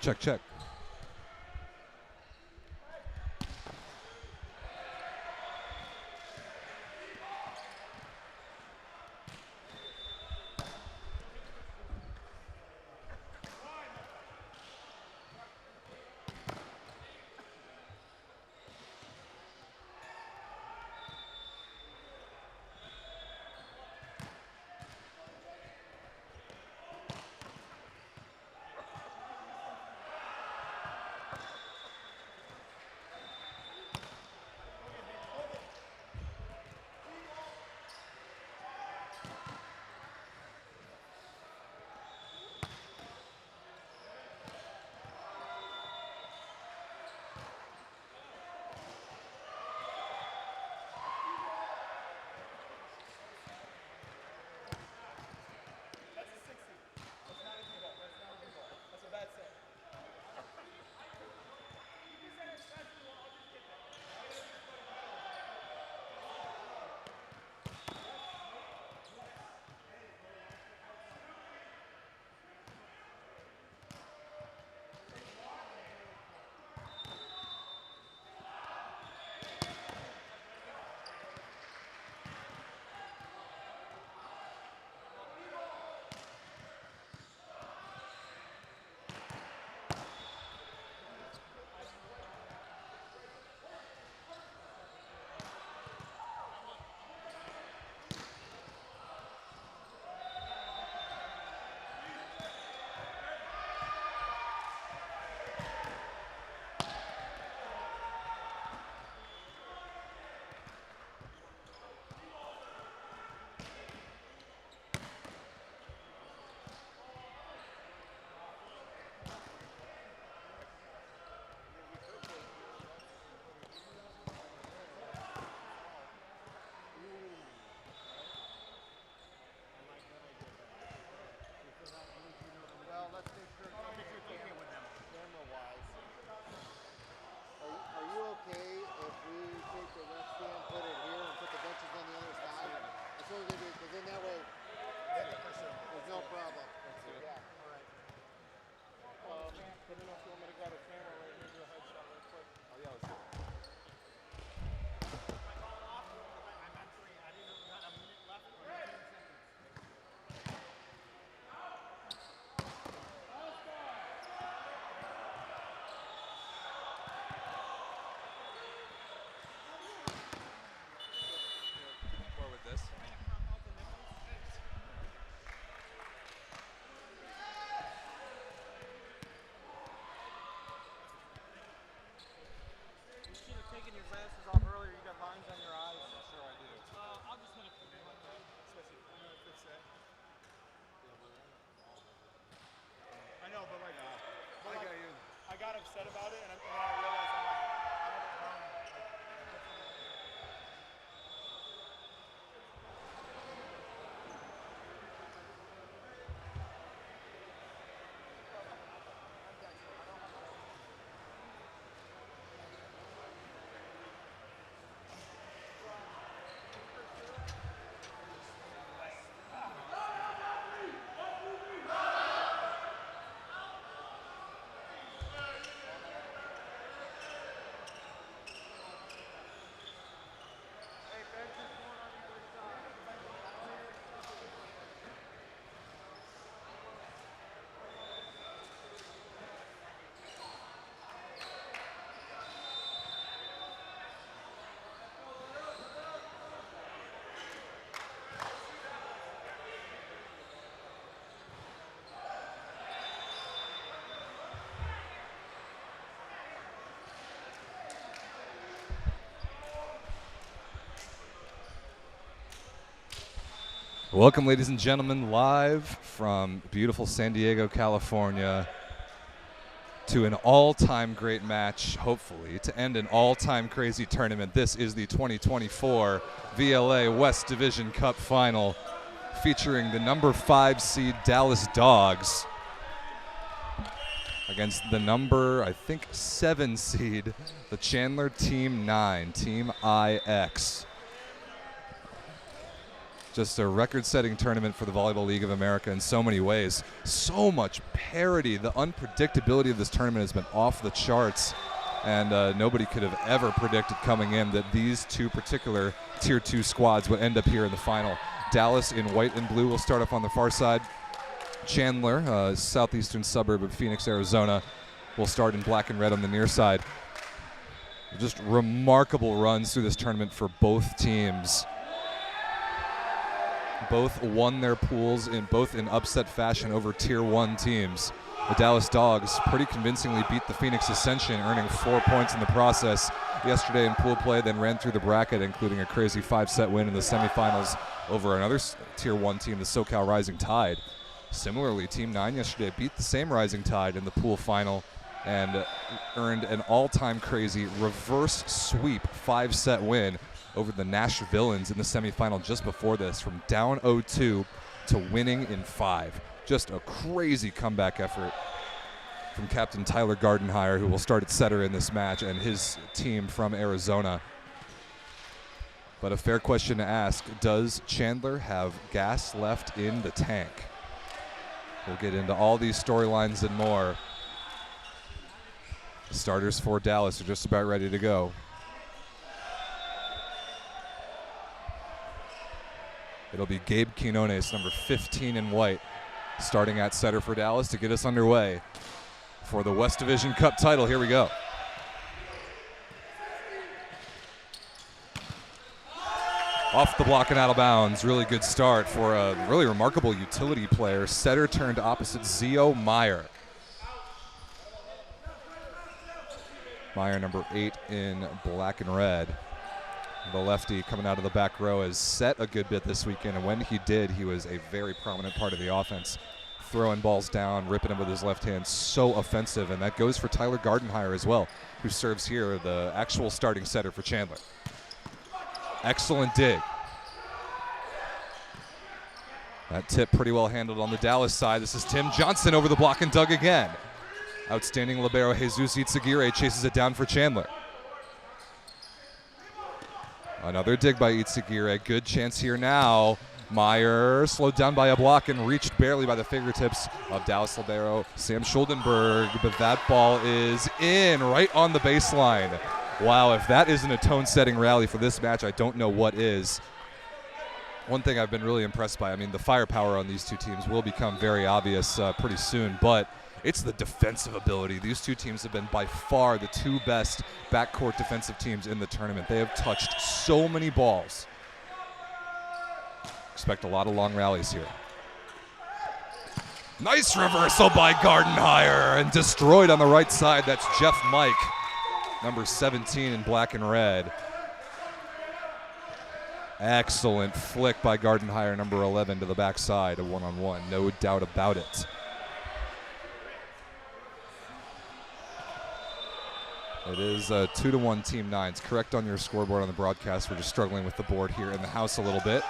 Check, check. Upset about it, and I realized I'm like, I have it wrong. Welcome, ladies and gentlemen, live from beautiful San Diego, California, to an all-time great match, hopefully, to end an all-time crazy tournament. This is the 2024 VLA West Division Cup Final, featuring the number 5 seed Dallas Dogs against the number, I think, 7 seed, the Chandler Team 9, Team IX. Just a record-setting tournament for the Volleyball League of America in so many ways. So much parity. The unpredictability of this tournament has been off the charts, and nobody could have ever predicted coming in that these two particular Tier 2 squads would end up here in the final. Dallas in white and blue will start off on the far side. Chandler, southeastern suburb of Phoenix, Arizona, will start in black and red on the near side. Just remarkable runs through this tournament for both teams. Both won their pools in upset fashion over Tier 1 teams. The Dallas Dogs pretty convincingly beat the Phoenix Ascension, earning 4 points in the process yesterday in pool play, then ran through the bracket, including a crazy 5-set win in the semifinals over another Tier 1 team, the SoCal Rising Tide. Similarly, Team 9 yesterday beat the same Rising Tide in the pool final and earned an all-time crazy reverse sweep 5-set win over the Nash Villains in the semifinal just before this, from down 0-2 to winning in 5. Just a crazy comeback effort from Captain Tyler Gardenhire, who will start at setter in this match, and his team from Arizona. But a fair question to ask, does Chandler have gas left in the tank? We'll get into all these storylines and more. The starters for Dallas are just about ready to go. It'll be Gabe Quinones, number 15 in white, starting at setter for Dallas to get us underway for the West Division Cup title. Here we go. Off the block and out of bounds. Really good start for a really remarkable utility player. Setter turned opposite Zio Meyer. Meyer, number 8 in black and red. The lefty coming out of the back row has set a good bit this weekend, and when he did, he was a very prominent part of the offense. Throwing balls down, ripping them with his left hand, so offensive, and that goes for Tyler Gardenhire as well, who serves here, the actual starting setter for Chandler. Excellent dig. That tip pretty well handled on the Dallas side. This is Tim Johnson over the block and dug again. Outstanding libero Jesus Itzagire chases it down for Chandler. Another dig by Itzagire. Good chance here now. Meyer slowed down by a block and reached barely by the fingertips of Dallas libero Sam Schuldenberg, but that ball is in right on the baseline. Wow, if that isn't a tone-setting rally for this match, I don't know what is. One thing I've been really impressed by, I mean, the firepower on these two teams will become very obvious pretty soon, but it's the defensive ability. These two teams have been by far the two best backcourt defensive teams in the tournament. They have touched so many balls. Expect a lot of long rallies here. Nice reversal by Gardenhire, and destroyed on the right side. That's Jeff Mike, number 17 in black and red. Excellent flick by Gardenhire, number 11, to the backside, a one-on-one, no doubt about it. It is 2-1 Team 9s. Correct on your scoreboard on the broadcast. We're just struggling with the board here in the house a little bit.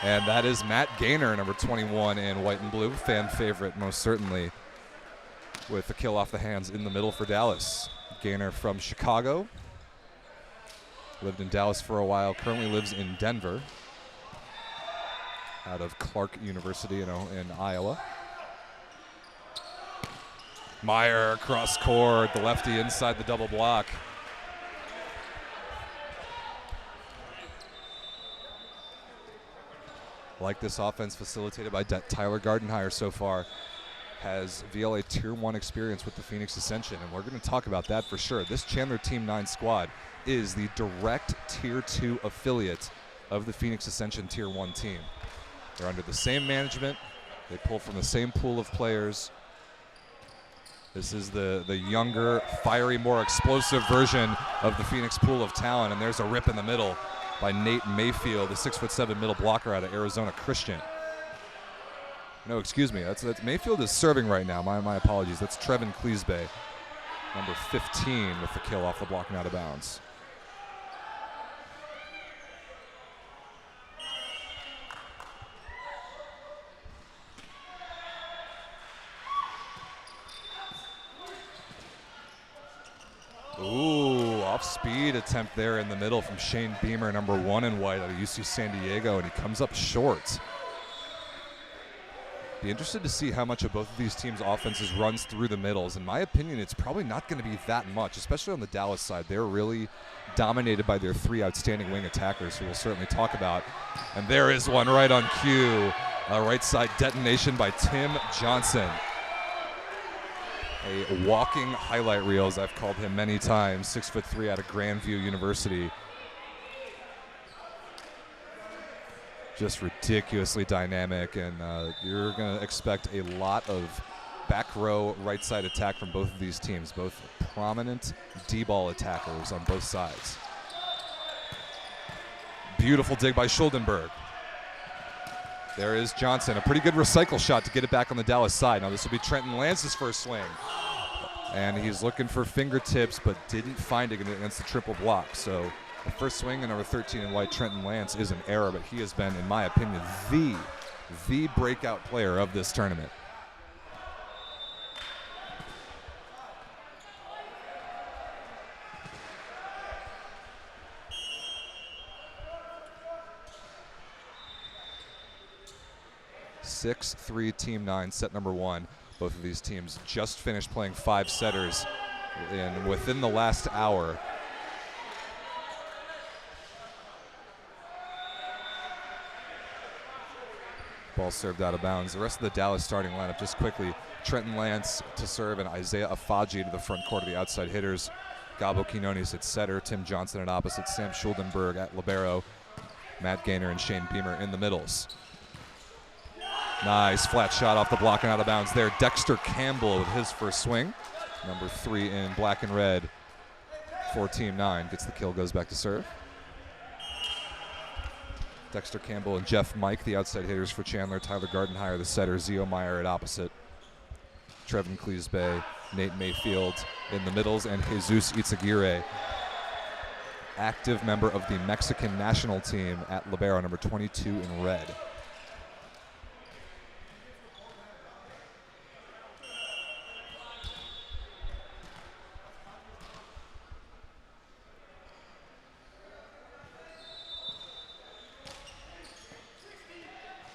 And that is Matt Gaynor, number 21 in white and blue. Fan favorite, most certainly, with the kill off the hands in the middle for Dallas. Gaynor from Chicago. Lived in Dallas for a while. Currently lives in Denver, out of Clark University in Iowa. Meyer cross court, the lefty inside the double block. Like this offense facilitated by Tyler Gardenhire so far. Has VLA Tier 1 experience with the Phoenix Ascension, and we're going to talk about that for sure. This Chandler Team 9 squad is the direct Tier 2 affiliate of the Phoenix Ascension Tier 1 team. They're under the same management. They pull from the same pool of players. This is the younger, fiery, more explosive version of the Phoenix pool of talent, and there's a rip in the middle by Nate Mayfield, the 6'7" middle blocker out of Arizona Christian. No, excuse me, that's Mayfield is serving right now. My apologies. That's Trevin Cleesbay, number 15, with the kill off the block and out of bounds. Ooh, Off-speed attempt there in the middle from Shane Beamer, number 1 in white out of UC San Diego, and he comes up short. Be interested to see how much of both of these teams' offenses runs through the middles. In my opinion, it's probably not going to be that much, especially on the Dallas side. They're really dominated by their 3 outstanding wing attackers, who we'll certainly talk about. And there is one right on cue. A right side detonation by Tim Johnson. A walking highlight reel, as I've called him many times, 6'3" out of Grandview University. Just ridiculously dynamic, and you're going to expect a lot of back row right side attack from both of these teams, both prominent D-ball attackers on both sides. Beautiful dig by Schuldenberg. There is Johnson, a pretty good recycle shot to get it back on the Dallas side. Now this will be Trenton Lance's first swing. And he's looking for fingertips, but didn't find it against the triple block. So the first swing in number 13 in white, Trenton Lance, is an error, but he has been, in my opinion, the breakout player of this tournament. (6-3) Team 9, set number 1. Both of these teams just finished playing 5 setters within the last hour. Ball served out of bounds. The rest of the Dallas starting lineup, just quickly: Trenton Lance to serve and Isaiah Afaji to the front court of the outside hitters. Gabo Quinones at setter, Tim Johnson at opposite, Sam Schuldenberg at libero, Matt Gaynor and Shane Beamer in the middles. Nice flat shot off the block and out of bounds there. Dexter Campbell with his first swing. Number 3 in black and red for Team 9. Gets the kill, goes back to serve. Dexter Campbell and Jeff Mike, the outside hitters for Chandler. Tyler Gardenhire, the setter. Zio Meyer at opposite. Trevin Cleesbay, Nate Mayfield in the middles, and Jesus Izaguirre, active member of the Mexican national team at libero, number 22 in red.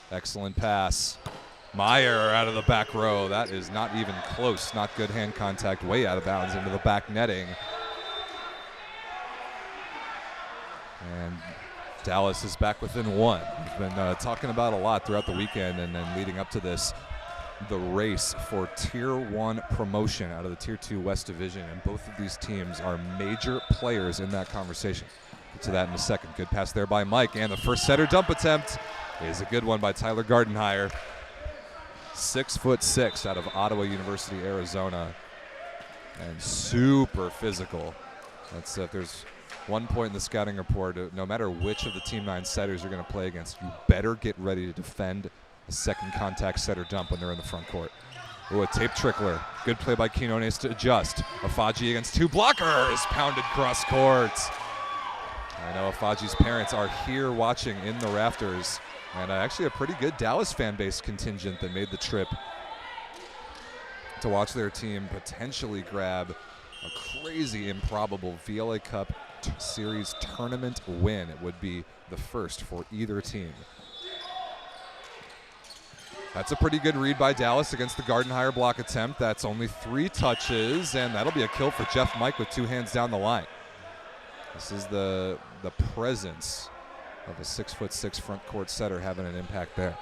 Excellent pass. Meyer out of the back row. That is not even close. Not good hand contact. Way out of bounds into the back netting. And Dallas is back within 1. We've been talking about a lot throughout the weekend and then leading up to this, the race for Tier 1 promotion out of the Tier 2 West Division. And both of these teams are major players in that conversation. Get to that in a second. Good pass there by Mike. And the first setter dump attempt is a good one by Tyler Gardenhire. 6'6" out of Ottawa University, Arizona, and super physical. That's if there's one point in the scouting report, no matter which of the Team 9 setters you're going to play against, you better get ready to defend a second contact setter dump when they're in the front court. Ooh, a tape trickler. Good play by Quinones to adjust. Afaji against 2 blockers, pounded cross court. I know Afaji's parents are here watching in the rafters. And actually a pretty good Dallas fan base contingent that made the trip to watch their team potentially grab a crazy, improbable VLA Cup Series tournament win. It would be the first for either team. That's a pretty good read by Dallas against the Gardenhire block attempt. That's only 3 touches, and that'll be a kill for Jeff Mike with 2 hands down the line. This is the presence of a 6'6" front court setter having an impact there.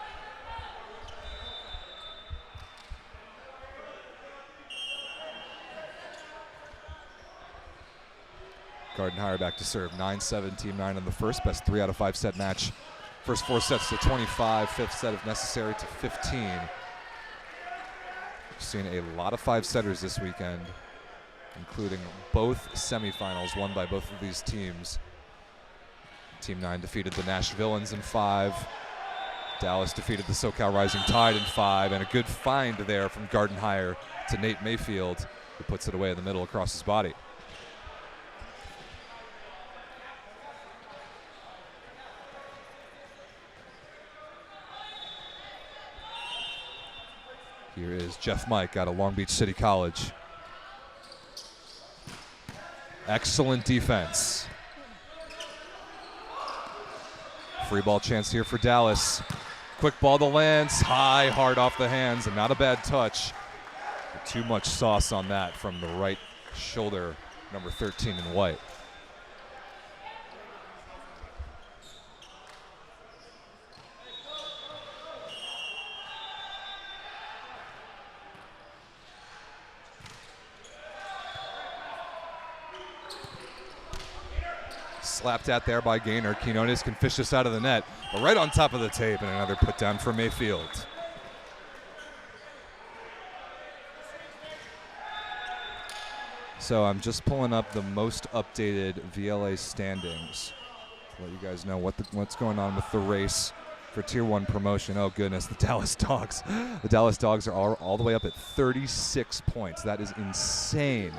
Gardenhire back to serve. 9-7 Team 9 in the first. Best 3 out of 5 set match. First 4 sets to 25. 5th set if necessary to 15. We've seen a lot of 5 setters this weekend, including both semifinals won by both of these teams. Team 9 defeated the Nash Villains in 5. Dallas defeated the SoCal Rising Tide in 5. And a good find there from Gardenhire to Nate Mayfield, who puts it away in the middle across his body. Here is Jeff Mike out of Long Beach City College. Excellent defense. Free ball chance here for Dallas. Quick ball to Lance, high, hard off the hands, and not a bad touch. But too much sauce on that from the right shoulder, number 13 in white. Slapped at there by Gaynor. Quinones can fish this out of the net, but right on top of the tape, and another put down for Mayfield. So I'm just pulling up the most updated VLA standings to let you guys know what's going on with the race for Tier 1 promotion. Oh goodness, the Dallas Dogs. The Dallas Dogs are all the way up at 36 points. That is insane.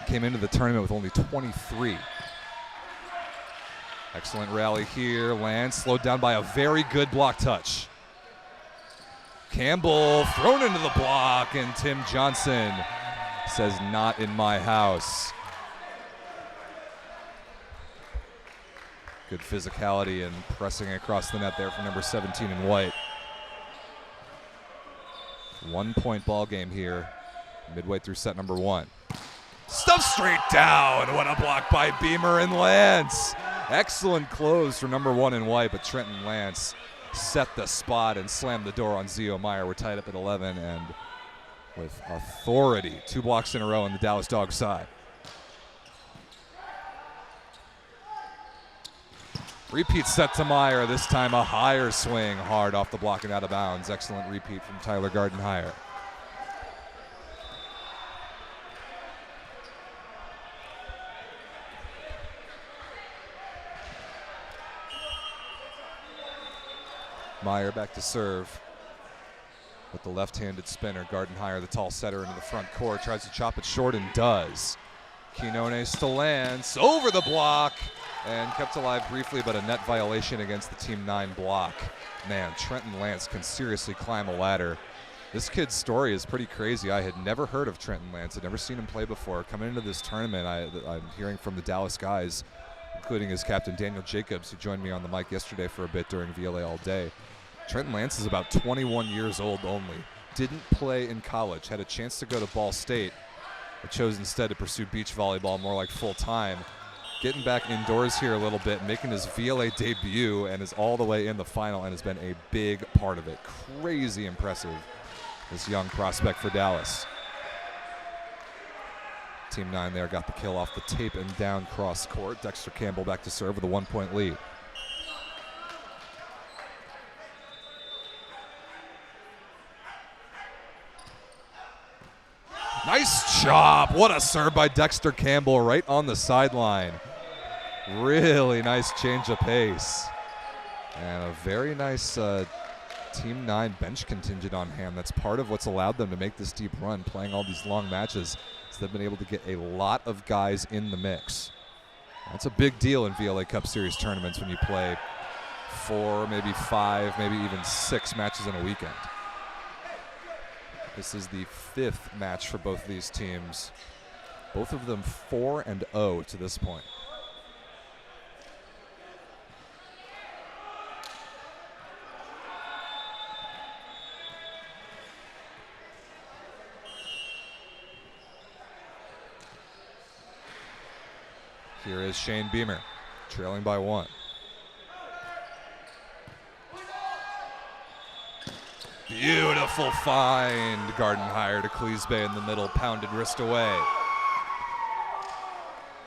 Came into the tournament with only 23. Excellent rally here. Lance slowed down by a very good block touch. Campbell thrown into the block, and Tim Johnson says, "Not in my house." Good physicality and pressing across the net there from number 17 in white. 1 point ball game here, midway through set number 1. Stuff straight down. What a block by Beamer and Lance. Excellent close for number 1 in white, but Trenton Lance set the spot and slammed the door on Zio Meyer. We're tied up at 11, and with authority, 2 blocks in a row on the Dallas Dogs side. Repeat set to Meyer, this time a higher swing, hard off the block and out of bounds. Excellent repeat from Tyler Gardenhire. Meyer back to serve with the left-handed spinner. Gardenhire, the tall setter, into the front court, tries to chop it short and does. Quinones to Lance, over the block, and kept alive briefly, but a net violation against the Team 9 block. Man, Trenton Lance can seriously climb a ladder. This kid's story is pretty crazy. I had never heard of Trenton Lance. I'd never seen him play before. Coming into this tournament, I'm hearing from the Dallas guys, including his captain, Daniel Jacobs, who joined me on the mic yesterday for a bit during VLA All Day. Trenton Lance is about 21 years old only. Didn't play in college. Had a chance to go to Ball State, but chose instead to pursue beach volleyball more like full-time. Getting back indoors here a little bit, making his VLA debut, and is all the way in the final and has been a big part of it. Crazy impressive, this young prospect for Dallas. Team 9 there got the kill off the tape and down cross court. Dexter Campbell back to serve with a 1-point lead. Nice chop. What a serve by Dexter Campbell right on the sideline. Really nice change of pace. And a very nice Team 9 bench contingent on hand. That's part of what's allowed them to make this deep run, playing all these long matches. So they've been able to get a lot of guys in the mix. That's a big deal in VLA Cup Series tournaments when you play 4, maybe 5, maybe even 6 matches in a weekend. This is the 5th match for both of these teams. Both of them 4-0 to this point. Here is Shane Beamer, trailing by 1. Beautiful find. Gardenhire to Cleesbay in the middle, pounded wrist away.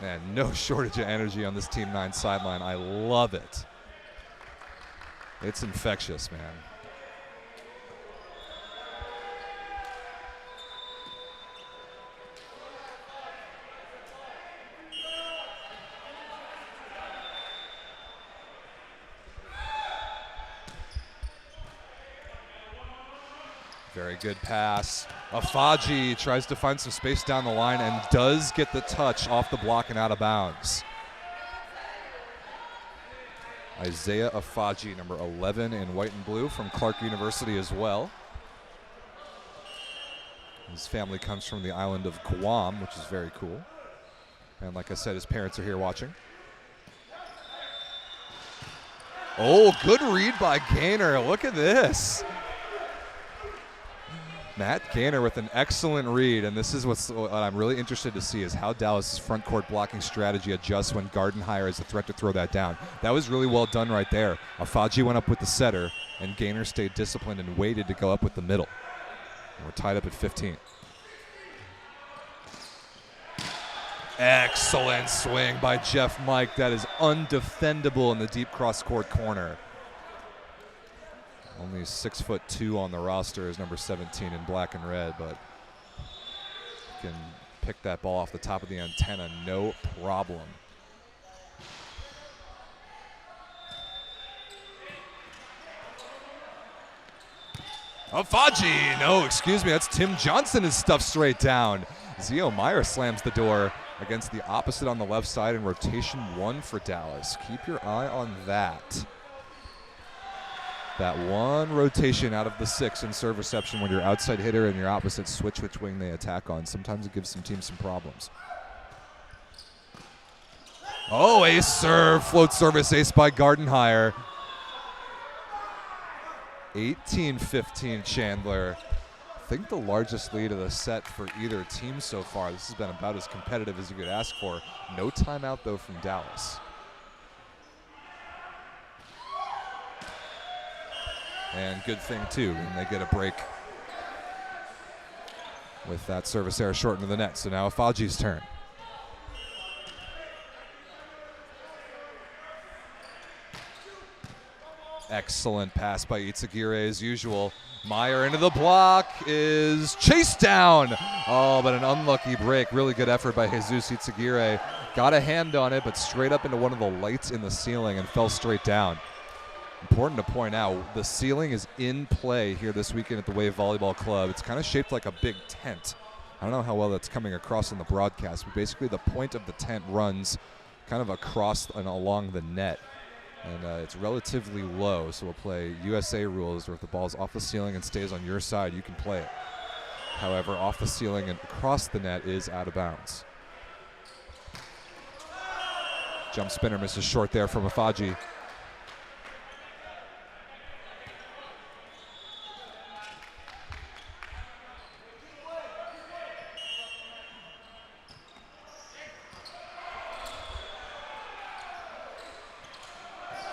And no shortage of energy on this Team 9 sideline. I love it. It's infectious, man. Very good pass. Afaji tries to find some space down the line and does get the touch off the block and out of bounds. Isaiah Afaji, number 11 in white and blue, from Clark University as well. His family comes from the island of Guam, which is very cool. And like I said, his parents are here watching. Oh, good read by Gaynor. Look at this. Matt Gaynor with an excellent read, and this is what I'm really interested to see is how Dallas' front court blocking strategy adjusts when Gardenhire is a threat to throw that down. That was really well done right there. Afaji went up with the setter, and Gaynor stayed disciplined and waited to go up with the middle. And we're tied up at 15. Excellent swing by Jeff Mike. That is undefendable in the deep cross-court corner. Only 6'2" on the roster is number 17 in black and red, but can pick that ball off the top of the antenna, no problem. Afaji, no, excuse me, that's Tim Johnson is stuffed straight down. Zio Meyer slams the door against the opposite on the left side in rotation 1 for Dallas. Keep your eye on that. That one rotation out of the 6 in serve reception when your outside hitter and your opposite switch which wing they attack on. Sometimes it gives some teams some problems. Oh, ace serve, float service ace by Gardenhire. 18-15 Chandler. I think the largest lead of the set for either team so far. This has been about as competitive as you could ask for. No timeout though from Dallas. And good thing too, when they get a break with that service error short into the net. So now Afaji's turn. Excellent pass by Itsagire as usual. Meyer into the block is chased down. Oh, but an unlucky break. Really good effort by Jesus Itsagire. Got a hand on it, but straight up into one of the lights in the ceiling and fell straight down. Important to point out, the ceiling is in play here this weekend at the Wave Volleyball Club. It's kind of shaped like a big tent. I don't know how well that's coming across in the broadcast, but basically the point of the tent runs kind of across and along the net. And it's relatively low, so we'll play USA rules where if the ball's off the ceiling and stays on your side, you can play it. However, off the ceiling and across the net is out of bounds. Jump spinner misses short there from Afaji.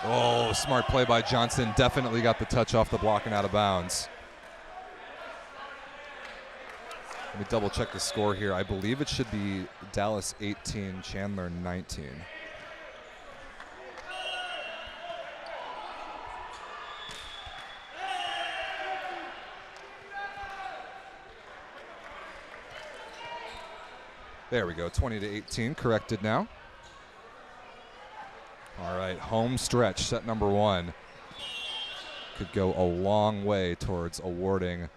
Oh, smart play by Johnson. Definitely got the touch off the block and out of bounds. Let me double check the score here. I believe it should be Dallas 18, Chandler 19. There we go, 20-18, corrected now. All right, home stretch, set number 1. Could go a long way towards awarding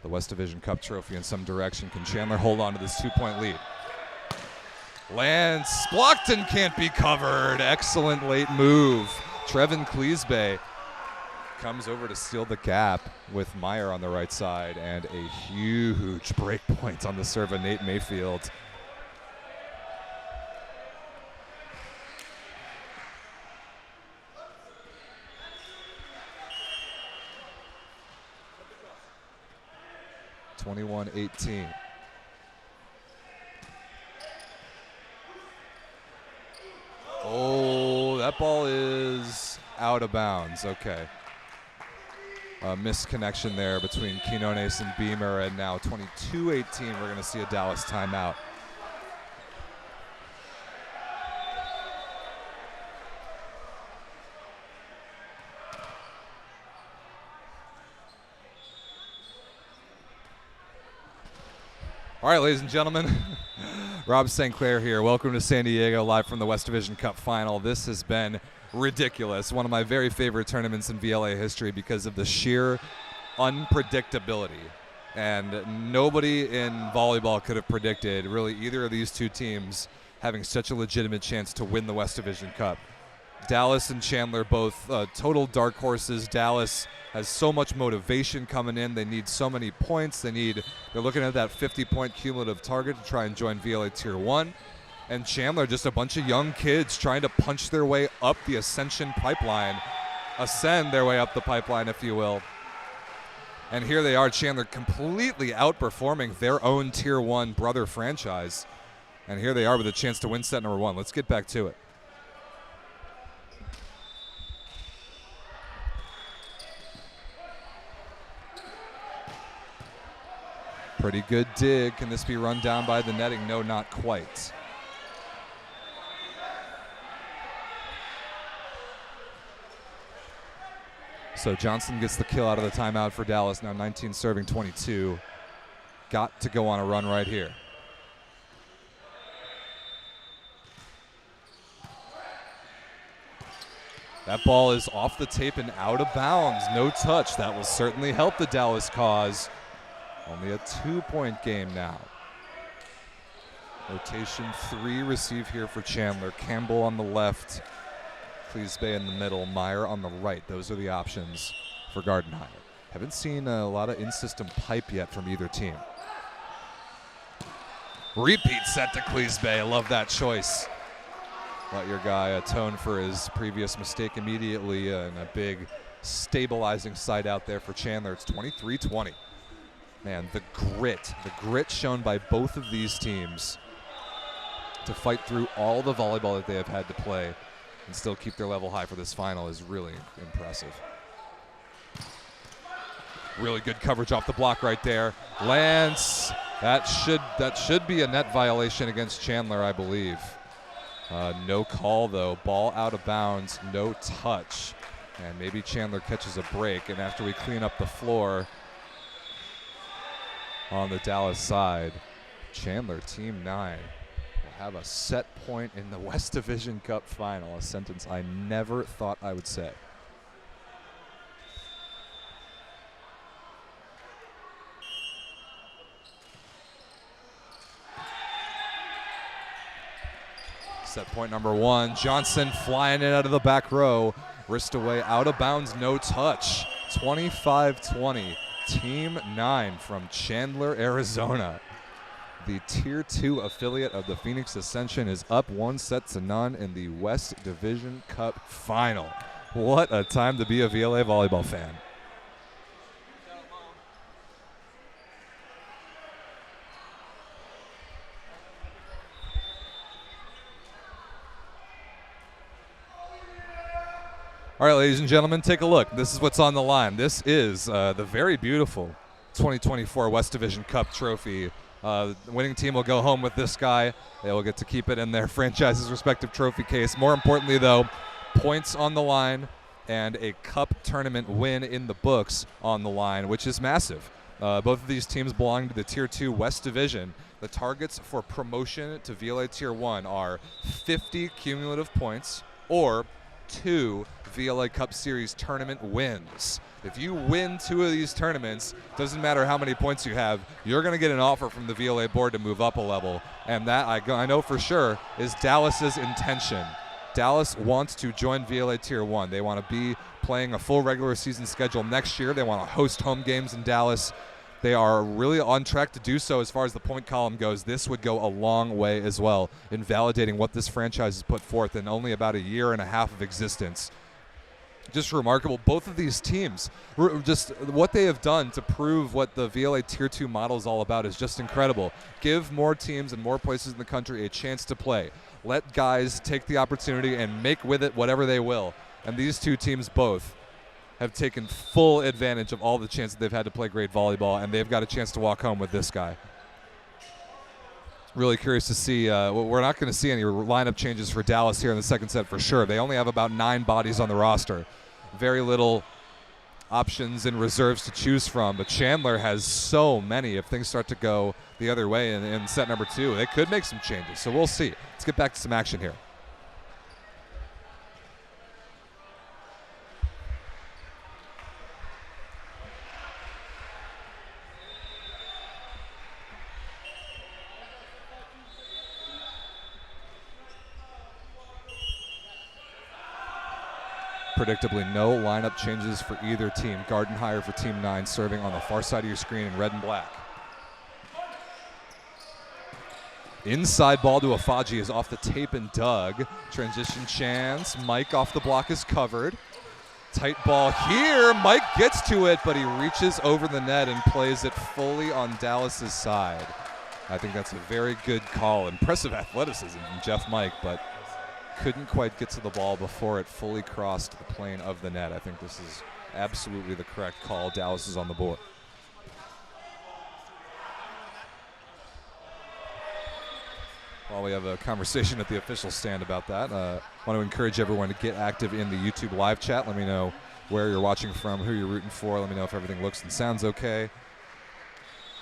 the West Division Cup trophy in some direction. Can Chandler hold on to this 2-point lead? Lance blocked and can't be covered. Excellent late move. Trevin Cleesbay comes over to seal the gap with Meyer on the right side, and a huge break point on the serve of Nate Mayfield. (21-18). Oh, that ball is out of bounds. Okay. A misconnection there between Quinones and Beamer, and now 22-18, we're going to see a Dallas timeout. All right, ladies and gentlemen, Rob St. Clair here. Welcome to San Diego, live from the West Division Cup Final. This has been ridiculous. One of my very favorite tournaments in VLA history because of the sheer unpredictability. And nobody in volleyball could have predicted really either of these two teams having such a legitimate chance to win the West Division Cup. Dallas and Chandler both total dark horses. Dallas has so much motivation coming in. They need so many points. They're looking at that 50-point cumulative target to try and join VLA Tier 1. And Chandler, just a bunch of young kids trying to punch their way up the ascend their way up the pipeline, if you will. And here they are, Chandler completely outperforming their own Tier 1 brother franchise. And here they are with a chance to win set number 1. Let's get back to it. Pretty good dig. Can this be run down by the netting? No, not quite. So Johnson gets the kill out of the timeout for Dallas. Now 19 serving 22. Got to go on a run right here. That ball is off the tape and out of bounds. No touch. That will certainly help the Dallas cause. Only a 2-point game now. Rotation 3 receive here for Chandler. Campbell on the left. Cleesbay in the middle. Meyer on the right. Those are the options for Gardenhire. Haven't seen a lot of in-system pipe yet from either team. Repeat set to Cleesbay. Love that choice. Let your guy atone for his previous mistake immediately, and a big stabilizing side out there for Chandler. It's 23-20. Man, the grit shown by both of these teams to fight through all the volleyball that they have had to play and still keep their level high for this final is really impressive. Really good coverage off the block right there. Lance, that should be a net violation against Chandler, I believe. No call though. Ball out of bounds, no touch. And maybe Chandler catches a break, and after we clean up the floor on the Dallas side, Chandler, Team 9, will have a set point in the West Division Cup final, a sentence I never thought I would say. Set point number 1, Johnson flying it out of the back row, wrist away, out of bounds, no touch. 25-20. Team 9 from Chandler, Arizona. The Tier 2 affiliate of the Phoenix Ascension is up 1-0 in the West Division Cup final. What a time to be a VLA volleyball fan. All right, ladies and gentlemen, take a look. This is what's on the line. This is the very beautiful 2024 West Division Cup trophy. The winning team will go home with this guy. They will get to keep it in their franchise's respective trophy case. More importantly, though, points on the line and a cup tournament win in the books on the line, which is massive. Both of these teams belong to the Tier 2 West Division. The targets for promotion to VLA Tier 1 are 50 cumulative points or 2 VLA Cup Series tournament wins. If you win 2 of these tournaments, doesn't matter how many points you have, you're going to get an offer from the VLA board to move up a level. And that, I know for sure, is Dallas's intention. Dallas wants to join VLA Tier 1. They want to be playing a full regular season schedule next year. They want to host home games in Dallas. They are really on track to do so as far as the point column goes. This would go a long way as well in validating what this franchise has put forth in only about a year and a half of existence. Just remarkable. Both of these teams, just what they have done to prove what the VLA Tier 2 model is all about is just incredible. Give more teams and more places in the country a chance to play. Let guys take the opportunity and make with it whatever they will. And these two teams both have taken full advantage of all the chances they've had to play great volleyball, and they've got a chance to walk home with this guy. Really curious to see. We're not going to see any lineup changes for Dallas here in the second set for sure. They only have about 9 bodies on the roster. Very little options and reserves to choose from, but Chandler has so many. If things start to go the other way in set number 2, they could make some changes, so we'll see. Let's get back to some action here. Predictably, no lineup changes for either team. Gardenhire for Team 9 serving on the far side of your screen in red and black. Inside ball to Afaji is off the tape and dug. Transition chance. Mike off the block is covered. Tight ball here. Mike gets to it, but he reaches over the net and plays it fully on Dallas's side. I think that's a very good call. Impressive athleticism from Jeff Mike, but couldn't quite get to the ball before it fully crossed the plane of the net. I think this is absolutely the correct call. Dallas is on the board. While we have a conversation at the official stand about that, I want to encourage everyone to get active in the YouTube live chat. Let me know where you're watching from, who you're rooting for. Let me know if everything looks and sounds okay.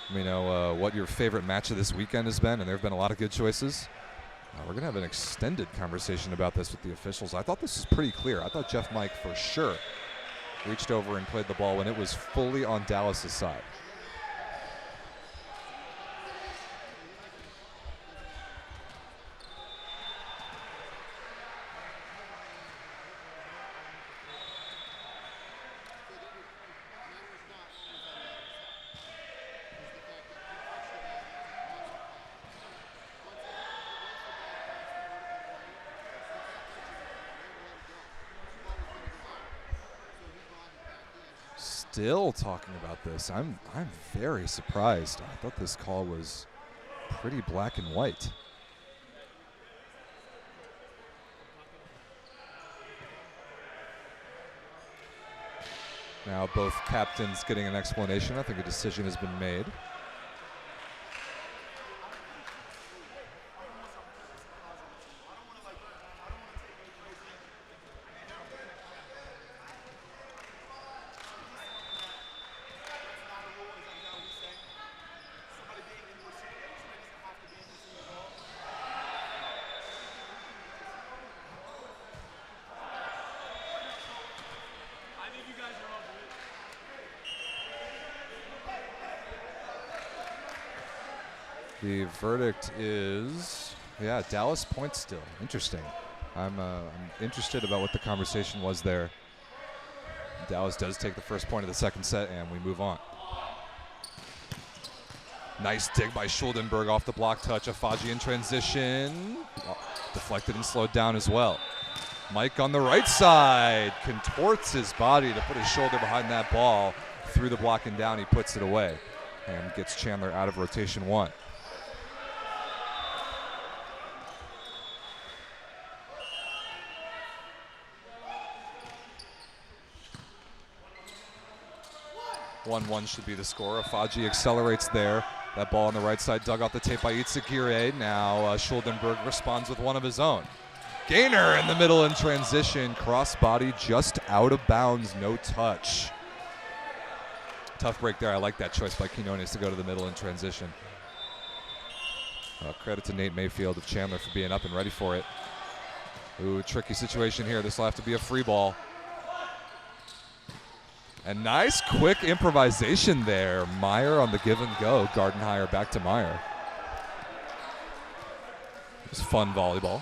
Let me know what your favorite match of this weekend has been, and there have been a lot of good choices. We're going to have an extended conversation about this with the officials. I thought this was pretty clear. I thought Jeff Mike for sure reached over and played the ball when it was fully on Dallas's side. Still talking about this. I'm very surprised. I thought this call was pretty black and white. Now both captains getting an explanation. I think a decision has been made. The verdict is, yeah, Dallas points still. Interesting. I'm interested about what the conversation was there. Dallas does take the first point of the second set, and we move on. Nice dig by Schuldenberg off the block touch. Afaji in transition. Deflected and slowed down as well. Mike on the right side contorts his body to put his shoulder behind that ball. Through the block and down, he puts it away and gets Chandler out of rotation one. One should be the score. Afaji accelerates there. That ball on the right side dug off the tape by Itzagire. Now Schuldenberg responds with one of his own. Gainer in the middle in transition. Cross body just out of bounds. No touch. Tough break there. I like that choice by Quinones to go to the middle in transition. Credit to Nate Mayfield of Chandler for being up and ready for it. Ooh, tricky situation here. This will have to be a free ball. And nice quick improvisation there. Meyer on the give and go. Gardenhire back to Meyer. It was fun volleyball.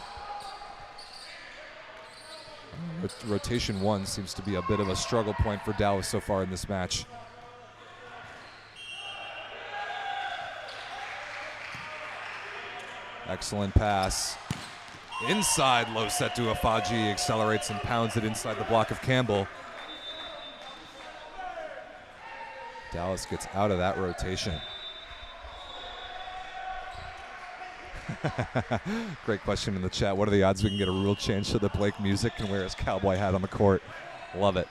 Rotation one seems to be a bit of a struggle point for Dallas so far in this match. Excellent pass. Inside, low set to Afaji. Accelerates and pounds it inside the block of Campbell. Dallas gets out of that rotation. Great question in the chat. What are the odds we can get a rule change so that Blake Music can wear his cowboy hat on the court? Love it.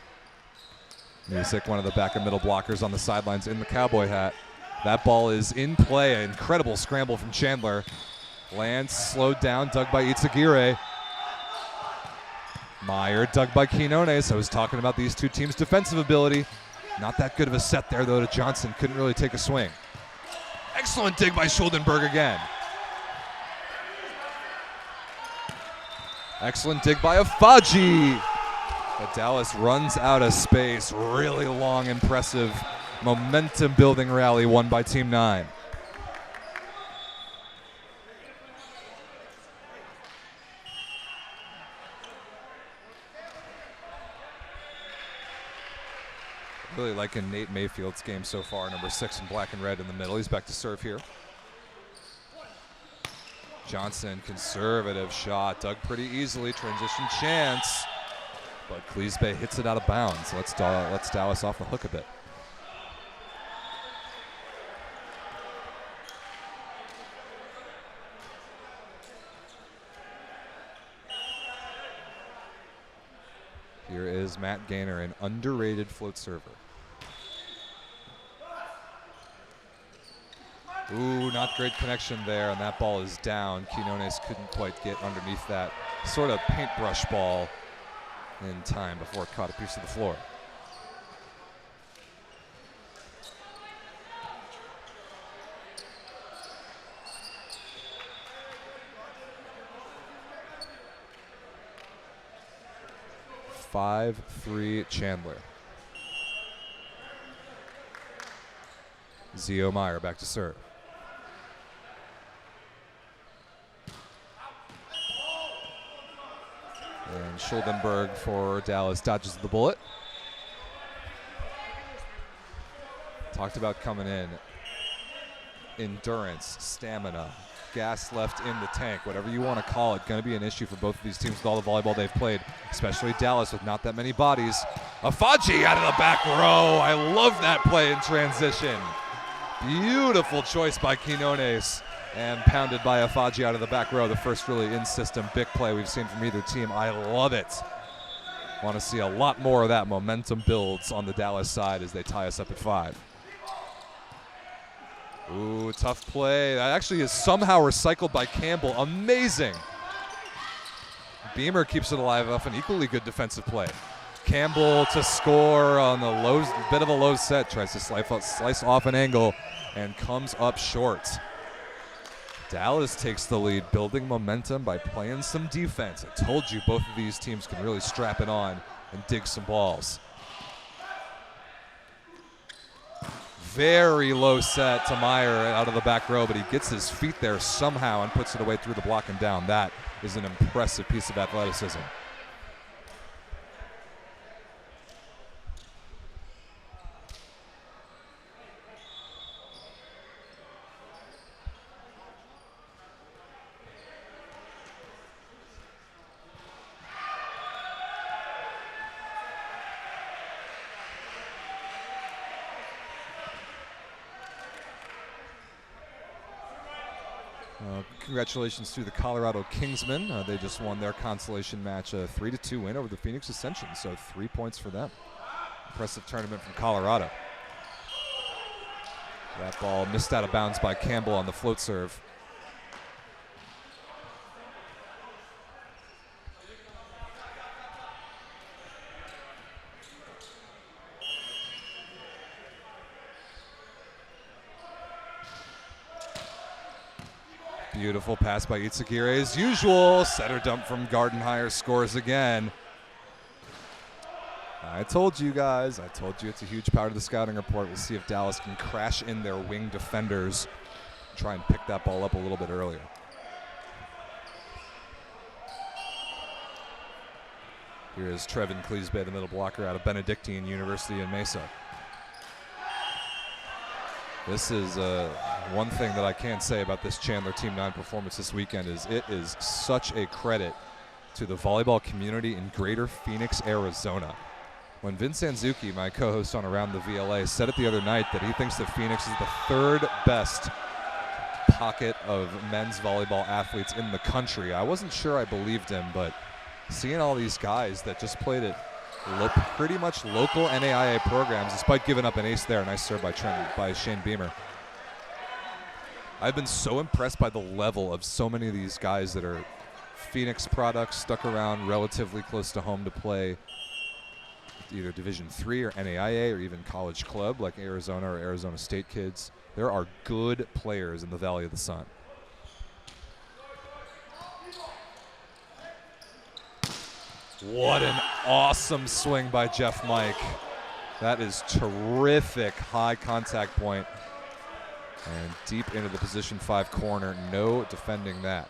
Music, one of the back and middle blockers on the sidelines in the cowboy hat. That ball is in play. An incredible scramble from Chandler. Lands slowed down, dug by Itzagire. Meyer dug by Quinones. I was talking about these two teams' defensive ability. Not that good of a set there, though, to Johnson. Couldn't really take a swing. Excellent dig by Schuldenberg again. Excellent dig by Afaji. But Dallas runs out of space. Really long, impressive, momentum-building rally won by Team 9. Really liking Nate Mayfield's game so far, number 6 in black and red in the middle. He's back to serve here. Johnson, conservative shot, dug pretty easily, transition chance, but Cleesby hits it out of bounds. Let's Dallas off the hook a bit. Here is Matt Gaynor, an underrated float server. Ooh, not great connection there, and that ball is down. Quinones couldn't quite get underneath that sort of paintbrush ball in time before it caught a piece of the floor. (5-3) Chandler. Zio Meyer back to serve. And Schuldenberg for Dallas dodges the bullet. Talked about coming in. Endurance, stamina, gas left in the tank, whatever you want to call it, going to be an issue for both of these teams with all the volleyball they've played, especially Dallas with not that many bodies. Afaji out of the back row. I love that play in transition. Beautiful choice by Quinones, and pounded by Afaji out of the back row. The first really in-system big play we've seen from either team. I love it. Want to see a lot more of that. Momentum builds on the Dallas side as they tie us up at 5. Ooh, tough play. That actually is somehow recycled by Campbell. Amazing. Beamer keeps it alive off an equally good defensive play. Campbell to score on the low, bit of a low set. Tries to slice off an angle and comes up short. Dallas takes the lead, building momentum by playing some defense. I told you both of these teams can really strap it on and dig some balls. Very low set to Meyer out of the back row, but he gets his feet there somehow and puts it away through the block and down. That is an impressive piece of athleticism. Congratulations to the Colorado Kingsmen. They just won their consolation match, a 3-2 win over the Phoenix Ascension, so 3 points for them. Impressive tournament from Colorado. That ball missed out of bounds by Campbell on the float serve. Beautiful pass by Itsugire as usual. Setter dump from Gardenhire, scores again. I told you guys, I told you it's a huge part of the scouting report. We'll see if Dallas can crash in their wing defenders, try and pick that ball up a little bit earlier. Here is Trevin Cleesby, the middle blocker out of Benedictine University in Mesa. This is one thing that I can say about this Chandler Team 9 performance this weekend is it is such a credit to the volleyball community in Greater Phoenix, Arizona. When Vince Anzuki, my co-host on Around the VLA, said it the other night that he thinks that Phoenix is the 3rd best pocket of men's volleyball athletes in the country, I wasn't sure I believed him, but seeing all these guys that just played at pretty much local NAIA programs, despite giving up an ace there. Nice serve by Shane Beamer. I've been so impressed by the level of so many of these guys that are Phoenix products, stuck around relatively close to home to play either Division III or NAIA or even college club like Arizona or Arizona State kids. There are good players in the Valley of the Sun. What an awesome swing by Jeff Mike. That is terrific high contact point. And deep into the position 5 corner. No defending that.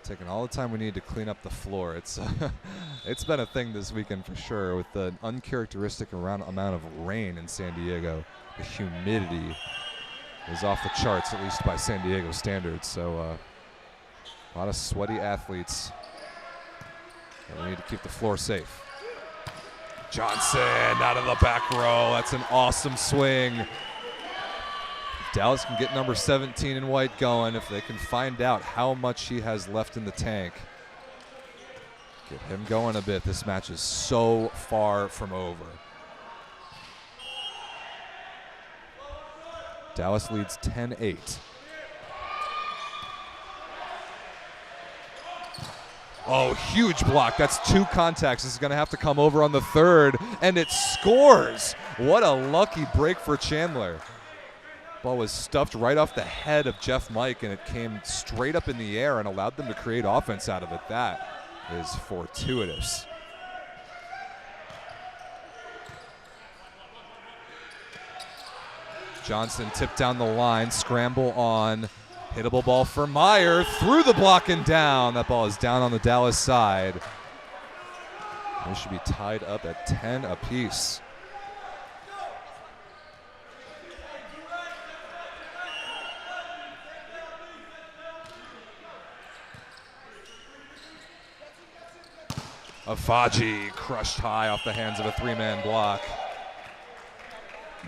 Taking all the time we need to clean up the floor. It's it's been a thing this weekend for sure, with the uncharacteristic amount of rain in San Diego. The humidity is off the charts, at least by San Diego standards. So a lot of sweaty athletes. And we need to keep the floor safe. Johnson out of the back row. That's an awesome swing. Dallas can get number 17 in white going if they can find out how much he has left in the tank. Get him going a bit. This match is so far from over. Dallas leads 10-8. Oh, huge block. That's 2 contacts. This is going to have to come over on the third, and it scores. What a lucky break for Chandler. Ball was stuffed right off the head of Jeff Mike, and it came straight up in the air and allowed them to create offense out of it. That is fortuitous. Johnson tipped down the line, scramble on, hittable ball for Meyer, through the block and down. That ball is down on the Dallas side. They should be tied up at 10 apiece. Afaji crushed high off the hands of a 3-man block.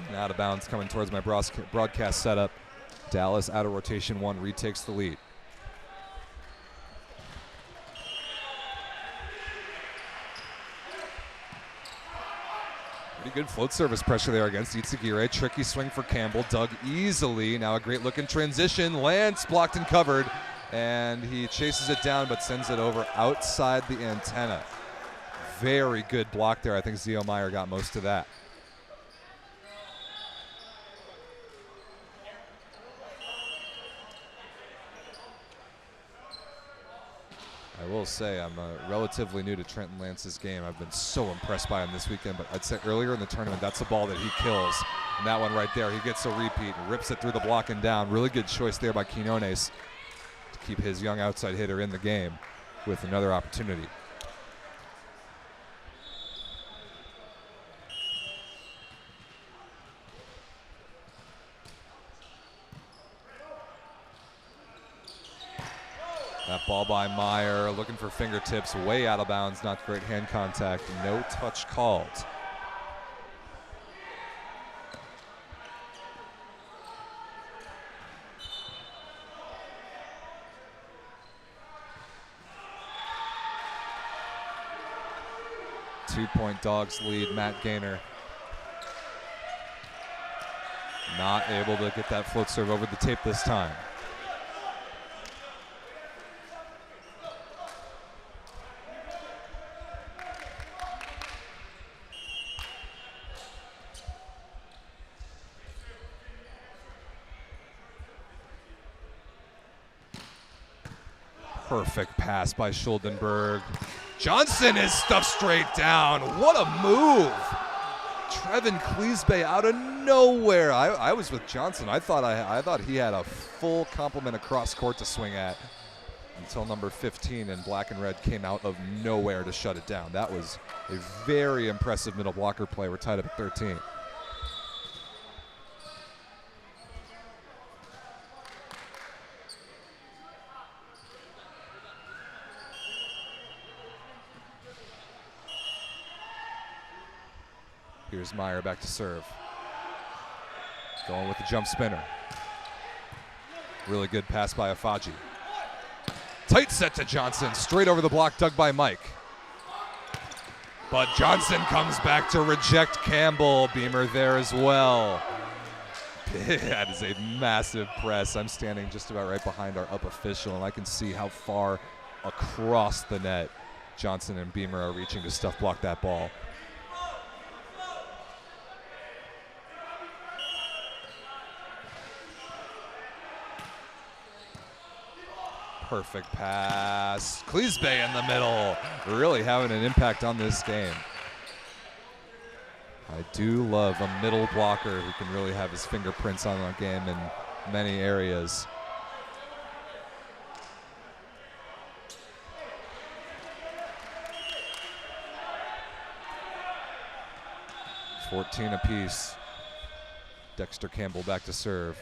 And out of bounds coming towards my broadcast setup. Dallas out of rotation 1 retakes the lead. Pretty good float service pressure there against Itsugire. Tricky swing for Campbell, dug easily. Now a great look in transition. Lance blocked and covered, and he chases it down but sends it over outside the antenna. Very good block there. I think Zio Meyer got most of that. I will say I'm relatively new to Trenton Lance's game. I've been so impressed by him this weekend, but I'd say earlier in the tournament, that's a ball that he kills. And that one right there, he gets a repeat and rips it through the block and down. Really good choice there by Quinones to keep his young outside hitter in the game with another opportunity. That ball by Meyer, looking for fingertips, way out of bounds, not great hand contact, no touch called. Two-point Dogs lead, Matt Gaynor. Not able to get that float serve over the tape this time. Perfect pass by Schuldenberg. Johnson is stuffed straight down. What a move. Trevin Cleesbay out of nowhere. I was with Johnson. I thought he had a full complement across court to swing at until number 15 in black and red came out of nowhere to shut it down. That was a very impressive middle blocker play. We're tied up at 13. Here's Meyer back to serve. Going with the jump spinner. Really good pass by Afaji. Tight set to Johnson. Straight over the block, dug by Mike. But Johnson comes back to reject Campbell. Beamer there as well. That is a massive press. I'm standing just about right behind our up official, and I can see how far across the net Johnson and Beamer are reaching to stuff block that ball. Perfect pass. Cleesbay in the middle. Really having an impact on this game. I do love a middle blocker who can really have his fingerprints on a game in many areas. 14 apiece. Dexter Campbell back to serve.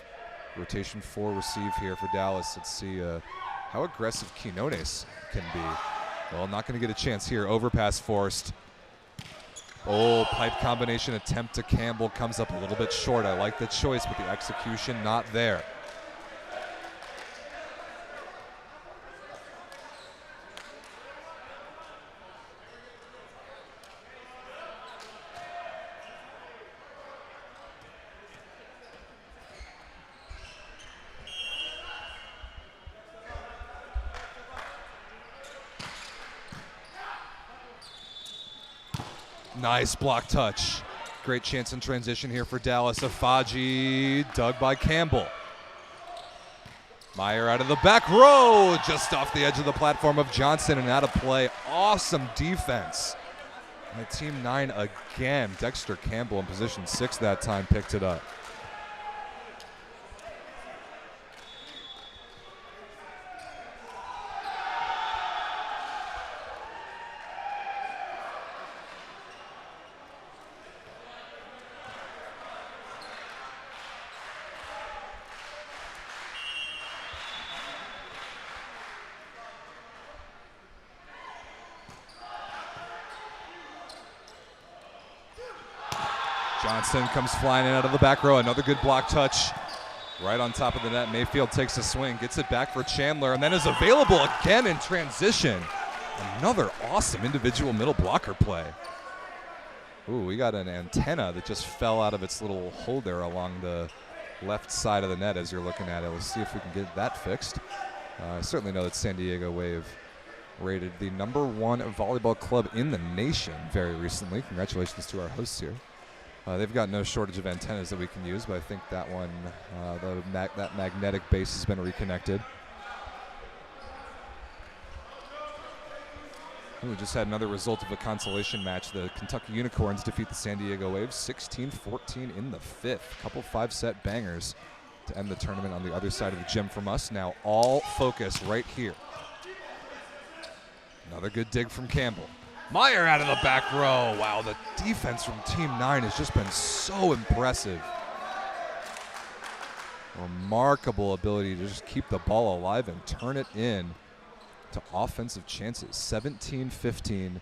Rotation 4 receive here for Dallas. Let's see how aggressive Quinones can be. Well, not going to get a chance here. Overpass forced. Oh, pipe combination attempt to Campbell comes up a little bit short. I like the choice, but the execution not there. Nice block touch. Great chance in transition here for Dallas. Afaji dug by Campbell. Meyer out of the back row, just off the edge of the platform of Johnson and out of play. Awesome defense by Team 9 again. Dexter Campbell in position 6 that time picked it up. Johnson comes flying in out of the back row. Another good block touch right on top of the net. Mayfield takes a swing, gets it back for Chandler, and then is available again in transition. Another awesome individual middle blocker play. Ooh, we got an antenna that just fell out of its little hole there along the left side of the net as you're looking at it. We'll see if we can get that fixed. I certainly know that San Diego Wave rated the #1 volleyball club in the nation very recently. Congratulations to our hosts here. They've got no shortage of antennas that we can use, but I think that one, that magnetic base has been reconnected. We just had another result of a consolation match. The Kentucky Unicorns defeat the San Diego Waves 16-14 in the 5th. Couple 5-set bangers to end the tournament on the other side of the gym from us. Now all focus right here. Another good dig from Campbell. Meyer out of the back row. Wow, the defense from Team 9 has just been so impressive. Remarkable ability to just keep the ball alive and turn it in to offensive chances. 17-15,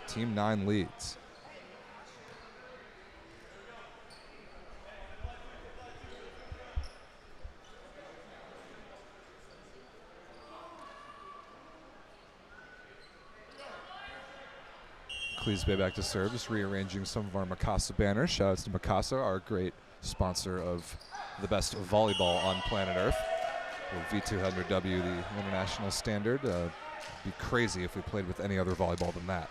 Team 9 leads. Cleesbay back to serve, just rearranging some of our Mikasa banners. Shoutouts to Mikasa, our great sponsor of the best volleyball on planet Earth. V200W, the international standard. It'd be crazy if we played with any other volleyball than that.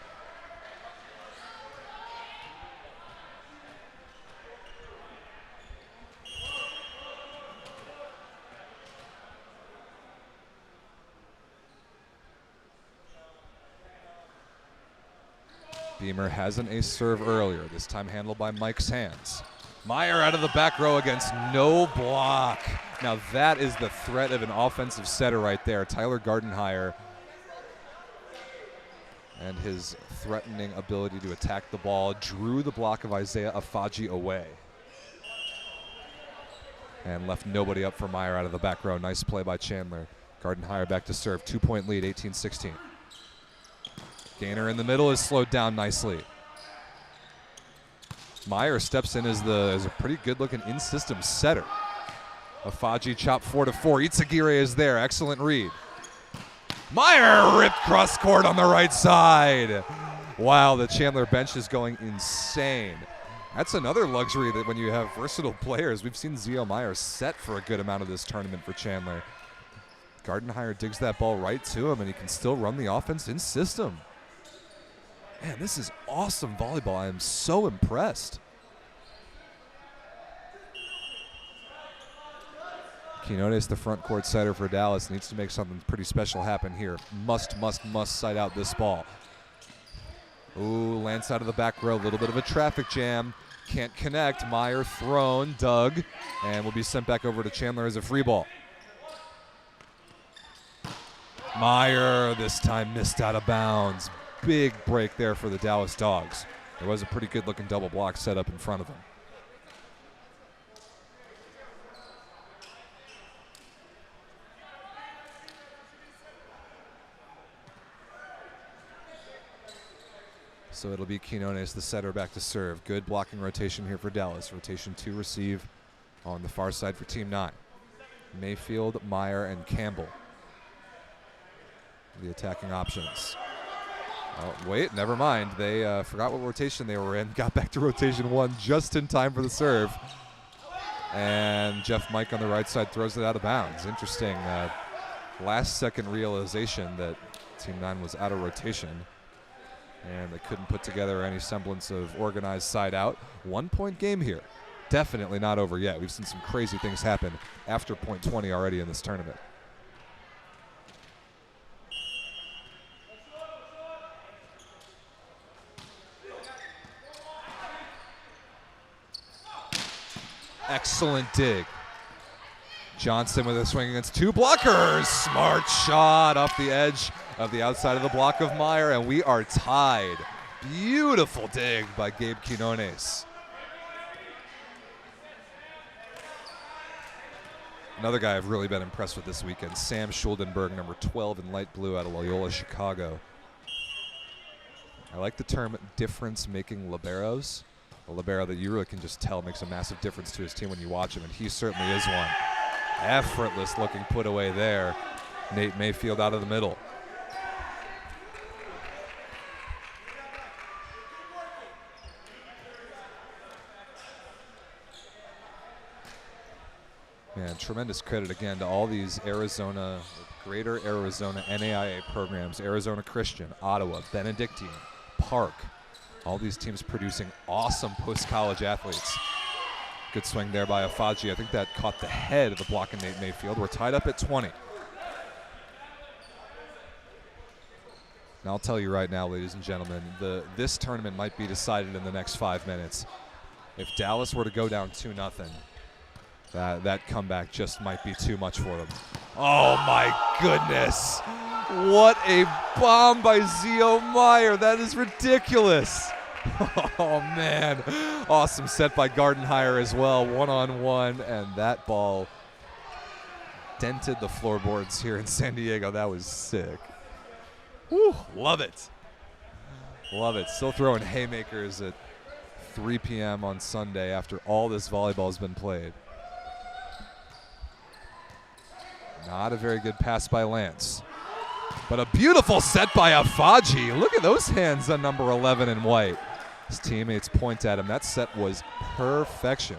Beamer has an ace serve earlier, this time handled by Mike's hands. Meyer out of the back row against no block. Now that is the threat of an offensive setter right there. Tyler Gardenhire and his threatening ability to attack the ball drew the block of Isaiah Afaji away. And left nobody up for Meyer out of the back row. Nice play by Chandler. Gardenhire back to serve, 2-point lead, 18-16. Gainer in the middle is slowed down nicely. Meyer steps in as a pretty good-looking in-system setter. Afaji chop 4-4. Itsagire is there. Excellent read. Meyer ripped cross court on the right side. Wow, the Chandler bench is going insane. That's another luxury that when you have versatile players. We've seen Zio Meyer set for a good amount of this tournament for Chandler. Gardenhire digs that ball right to him, and he can still run the offense in system. Man, this is awesome volleyball. I am so impressed. Quinones, the front court setter for Dallas, needs to make something pretty special happen here. Must side out this ball. Ooh, Lance out of the back row. A little bit of a traffic jam. Can't connect. Meyer thrown, dug, and will be sent back over to Chandler as a free ball. Meyer this time missed out of bounds. Big break there for the Dallas Dogs. There was a pretty good looking double block set up in front of him. So it'll be Quinones, the setter, back to serve. Good blocking rotation here for Dallas. Rotation 2 receive on the far side for Team 9. Mayfield, Meyer, and Campbell, the attacking options. Oh, wait, never mind. They forgot what rotation they were in. Got back to rotation 1 just in time for the serve. And Jeff Mike on the right side throws it out of bounds. Interesting last second realization that Team 9 was out of rotation. And they couldn't put together any semblance of organized side out. 1 point game here. Definitely not over yet. We've seen some crazy things happen after point 20 already in this tournament. Excellent dig. Johnson with a swing against 2 blockers. Smart shot off the edge of the outside of the block of Meyer, and we are tied. Beautiful dig by Gabe Quinones. Another guy I've really been impressed with this weekend, Sam Schuldenberg, number 12 in light blue out of Loyola, Chicago. I like the term difference-making liberos. A libero that you really can just tell makes a massive difference to his team when you watch him, and he certainly is one. Effortless looking put away there. Nate Mayfield out of the middle. Man, tremendous credit again to all these Arizona, Greater Arizona NAIA programs. Arizona Christian, Ottawa, Benedictine, Park. All these teams producing awesome post-college athletes. Good swing there by Afaji. I think that caught the head of the block of Nate Mayfield. We're tied up at 20. Now I'll tell you right now, ladies and gentlemen, this tournament might be decided in the next 5 minutes. If Dallas were to go down 2-0, that comeback just might be too much for them. Oh my goodness. What a bomb by Zio Meyer. That is ridiculous. Oh man. Awesome set by Gardenhire as well. 1-on-1, and that ball dented the floorboards here in San Diego. That was sick. Woo, love it. Love it. Still throwing haymakers at 3 p.m. on Sunday after all this volleyball has been played. Not a very good pass by Lance. But a beautiful set by Afaji. Look at those hands on number 11 in white. His teammates point at him. That set was perfection.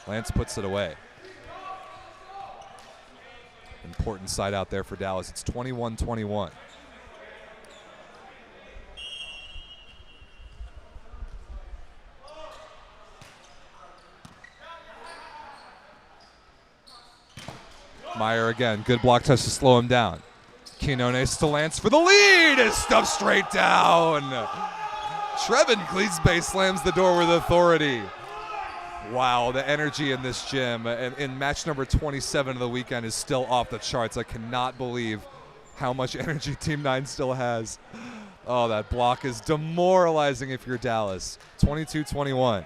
Lance puts it away. Important side out there for Dallas. It's 21-21. Meyer again, good block touch to slow him down. Quinones to Lance for the lead, is stuffed straight down. Trevin Cleesbay slams the door with authority. Wow, the energy in this gym and in match number 27 of the weekend is still off the charts. I cannot believe how much energy Team 9 still has. Oh, that block is demoralizing if you're Dallas. 22-21.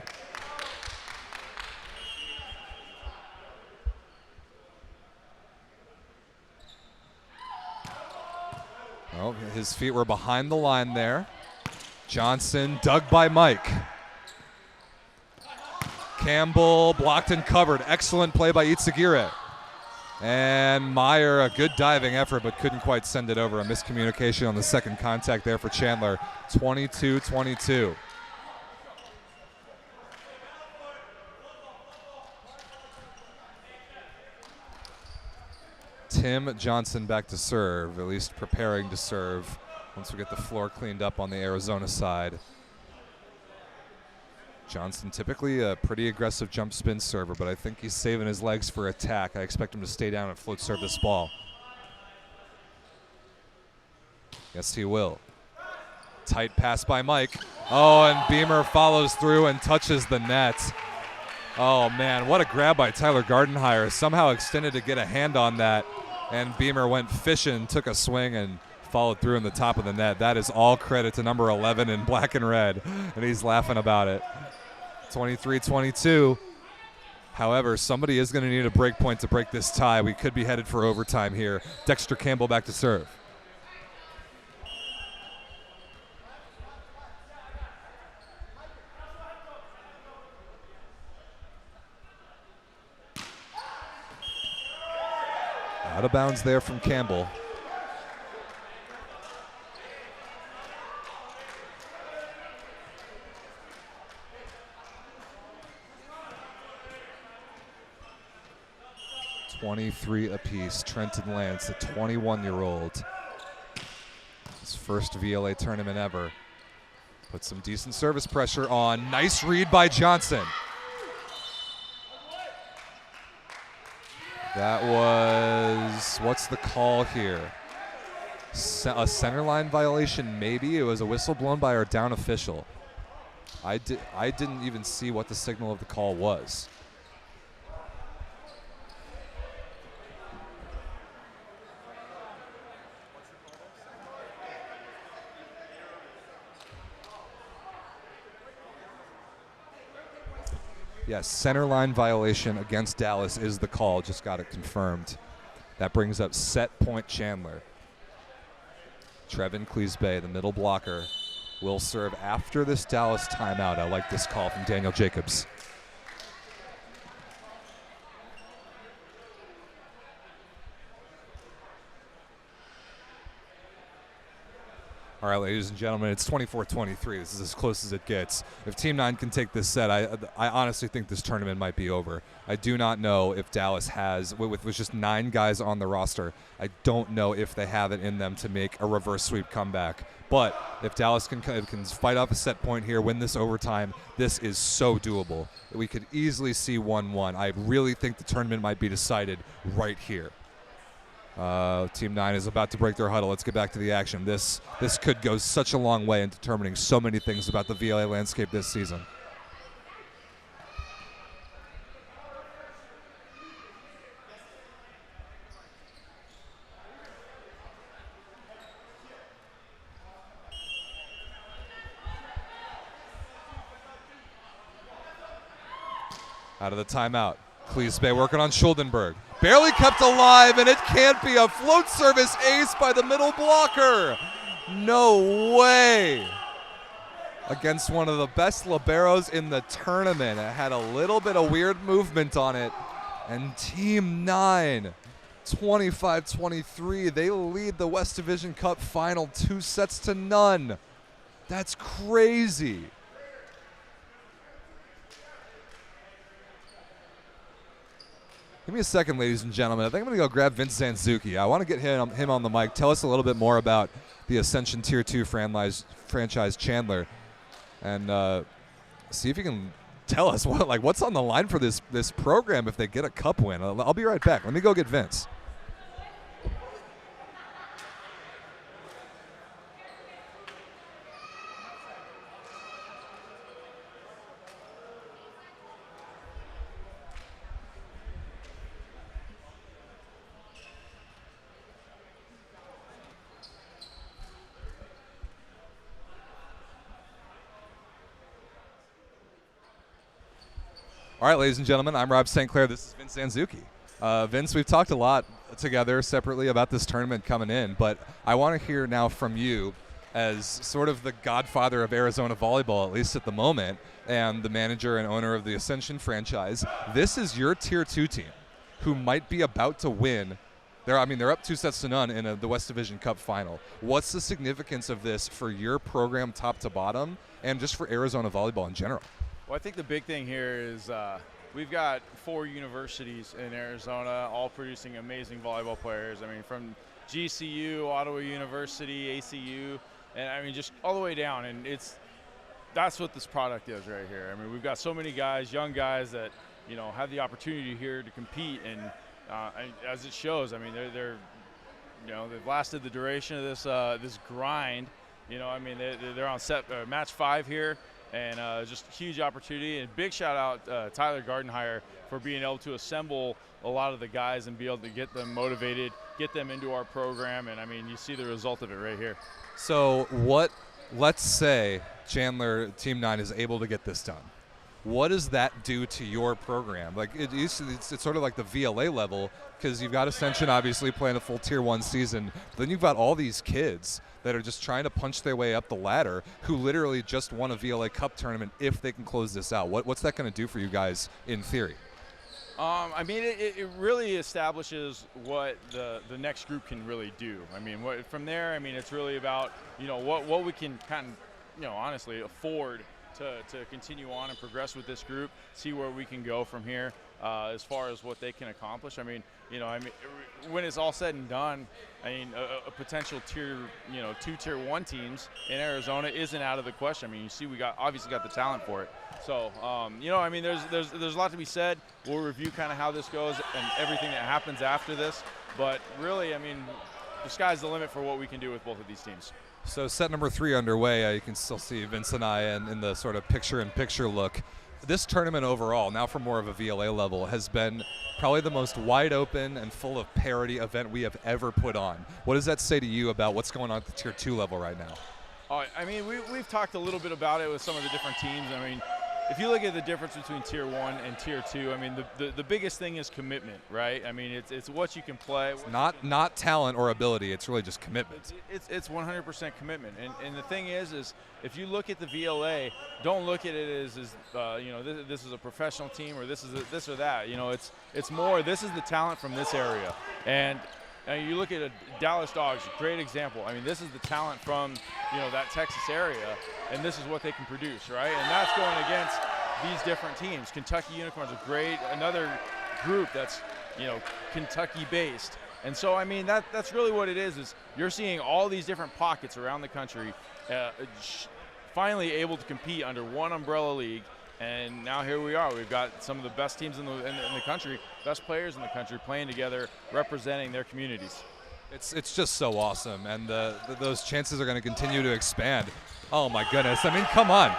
Oh, his feet were behind the line there. Johnson dug by Mike. Campbell blocked and covered. Excellent play by Itsagire. And Meyer, a good diving effort, but couldn't quite send it over. A miscommunication on the second contact there for Chandler. 22-22. Tim Johnson back to serve, at least preparing to serve once we get the floor cleaned up on the Arizona side. Johnson typically a pretty aggressive jump spin server, but I think he's saving his legs for attack. I expect him to stay down and float serve this ball. Yes, he will. Tight pass by Mike. Oh, and Beamer follows through and touches the net. Oh man, what a grab by Tyler Gardenhire. Somehow extended to get a hand on that, and Beamer went fishing, took a swing, and followed through in the top of the net. That is all credit to number 11 in black and red, and he's laughing about it. 23-22. However, somebody is going to need a break point to break this tie. We could be headed for overtime here. Dexter Campbell back to serve. Out of bounds there from Campbell. .23 apiece. Trenton Lance, a 21-year-old. His first VLA tournament ever. Put some decent service pressure on. Nice read by Johnson. That was, what's the call here? A center line violation, maybe. It was a whistle blown by our down official. I didn't even see what the signal of the call was. Yes, center line violation against Dallas is the call. Just got it confirmed. That brings up set point Chandler. Trevin Cleesbay, the middle blocker, will serve after this Dallas timeout. I like this call from Daniel Jacobs. All right, ladies and gentlemen, it's 24-23. This is as close as it gets. If Team 9 can take this set, I honestly think this tournament might be over. I do not know if Dallas has, with just 9 guys on the roster, I don't know if they have it in them to make a reverse sweep comeback. But if Dallas can fight off a set point here, win this overtime, this is so doable. We could easily see 1-1. I really think the tournament might be decided right here. Team 9 is about to break their huddle. Let's get back to the action. This could go such a long way in determining so many things about the VLA landscape this season. Out of the timeout. Cleesbay working on Schuldenberg. Barely kept alive, and it can't be. A float service ace by the middle blocker. No way. Against one of the best liberos in the tournament. It had a little bit of weird movement on it. And Team 9, 25-23, they lead the West Division Cup final 2-0. That's crazy. Give me a second, ladies and gentlemen. I think I'm going to go grab Vince Zanzuki. I want to get him on the mic. Tell us a little bit more about the Ascension Tier 2 franchise Chandler, and see if you can tell us what's on the line for this program if they get a cup win. I'll be right back. Let me go get Vince. All right, ladies and gentlemen, I'm Rob St. Clair. This is Vince Zanzuki. Vince, we've talked a lot together separately about this tournament coming in, but I want to hear now from you as sort of the godfather of Arizona volleyball, at least at the moment, and the manager and owner of the Ascension franchise. This is your Tier 2 team who might be about to win. They're up 2-0 in the West Division Cup final. What's the significance of this for your program top to bottom and just for Arizona volleyball in general? Well, I think the big thing here is we've got 4 universities in Arizona all producing amazing volleyball players. I mean, from GCU, Ottawa University, ACU, and I mean, just all the way down. And that's what this product is right here. I mean, we've got so many guys, young guys that, you know, have the opportunity here to compete. And as it shows, I mean, they're they've lasted the duration of this grind. You know, I mean, they're on match 5 here. and just huge opportunity. And big shout out Tyler Gardenhire for being able to assemble a lot of the guys and be able to get them motivated, get them into our program, and I mean, you see the result of it right here. So let's say Chandler Team 9 is able to get this done. What does that do to your program? Like it's sort of like the VLA level, because you've got Ascension obviously playing a full Tier 1 season, but then you've got all these kids that are just trying to punch their way up the ladder who literally just won a VLA Cup tournament if they can close this out. What's that going to do for you guys in theory? I mean, it really establishes what the next group can really do. I mean, from there, I mean, it's really about, what we can kind of, honestly afford to continue on and progress with this group, see where we can go from here as far as what they can accomplish. I mean, when it's all said and done, I mean, a potential Tier 2 Tier 1 teams in Arizona isn't out of the question. I mean, you see, we obviously got the talent for it. So, I mean, there's a lot to be said. We'll review kind of how this goes and everything that happens after this. But really, I mean, the sky's the limit for what we can do with both of these teams. So set number 3 underway. You can still see Vince and I in the sort of picture-in-picture look. This tournament overall, now from more of a VLA level, has been probably the most wide open and full of parity event we have ever put on. What does that say to you about what's going on at the Tier 2 level right now? I mean, we've talked a little bit about it with some of the different teams. I mean, if you look at the difference between Tier 1 and Tier 2, I mean, the biggest thing is commitment, right? I mean, it's what you can play. It's not talent or ability. It's really just commitment. It's 100% commitment. And the thing is if you look at the VLA, don't look at it as this is a professional team or this is this or that. It's more, this is the talent from this area. And you look at Dallas DAWGS, great example. I mean, this is the talent from that Texas area, and this is what they can produce, right? And that's going against these different teams. Kentucky Unicorns are great, another group that's Kentucky-based. And so, I mean, that's really what it is you're seeing all these different pockets around the country finally able to compete under one umbrella league. And now here we are. We've got some of the best teams in the country, best players in the country playing together, representing their communities. It's just so awesome, and those chances are going to continue to expand. Oh my goodness! I mean, come on.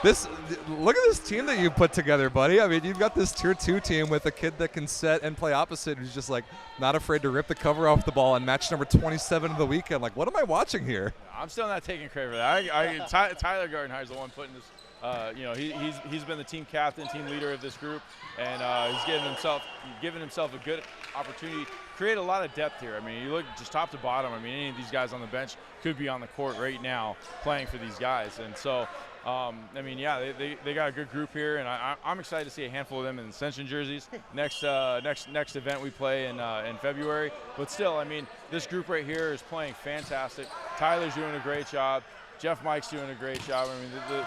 Look at this team that you put together, buddy. I mean, you've got this Tier 2 team with a kid that can set and play opposite, who's just like not afraid to rip the cover off the ball in match number 27 of the weekend. Like, what am I watching here? I'm still not taking credit for that. Tyler Gardenhire is the one putting this. He's been the team captain, team leader of this group, and he's given himself a good opportunity, create a lot of depth here. I mean, you look just top to bottom. I mean, any of these guys on the bench could be on the court right now playing for these guys, and so. I mean, yeah, they got a good group here, and I'm excited to see a handful of them in Ascension jerseys next event we play in February. But still, I mean, this group right here is playing fantastic. Tyler's doing a great job. Jeff Mike's doing a great job. I mean, the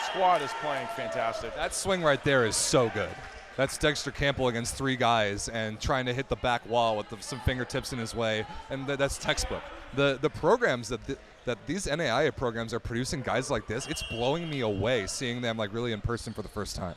squad is playing fantastic. That swing right there is so good. That's Dexter Campbell against 3 guys and trying to hit the back wall with some fingertips in his way, and that's textbook. The programs that these NAIA programs are producing guys like this, it's blowing me away seeing them like really in person for the first time.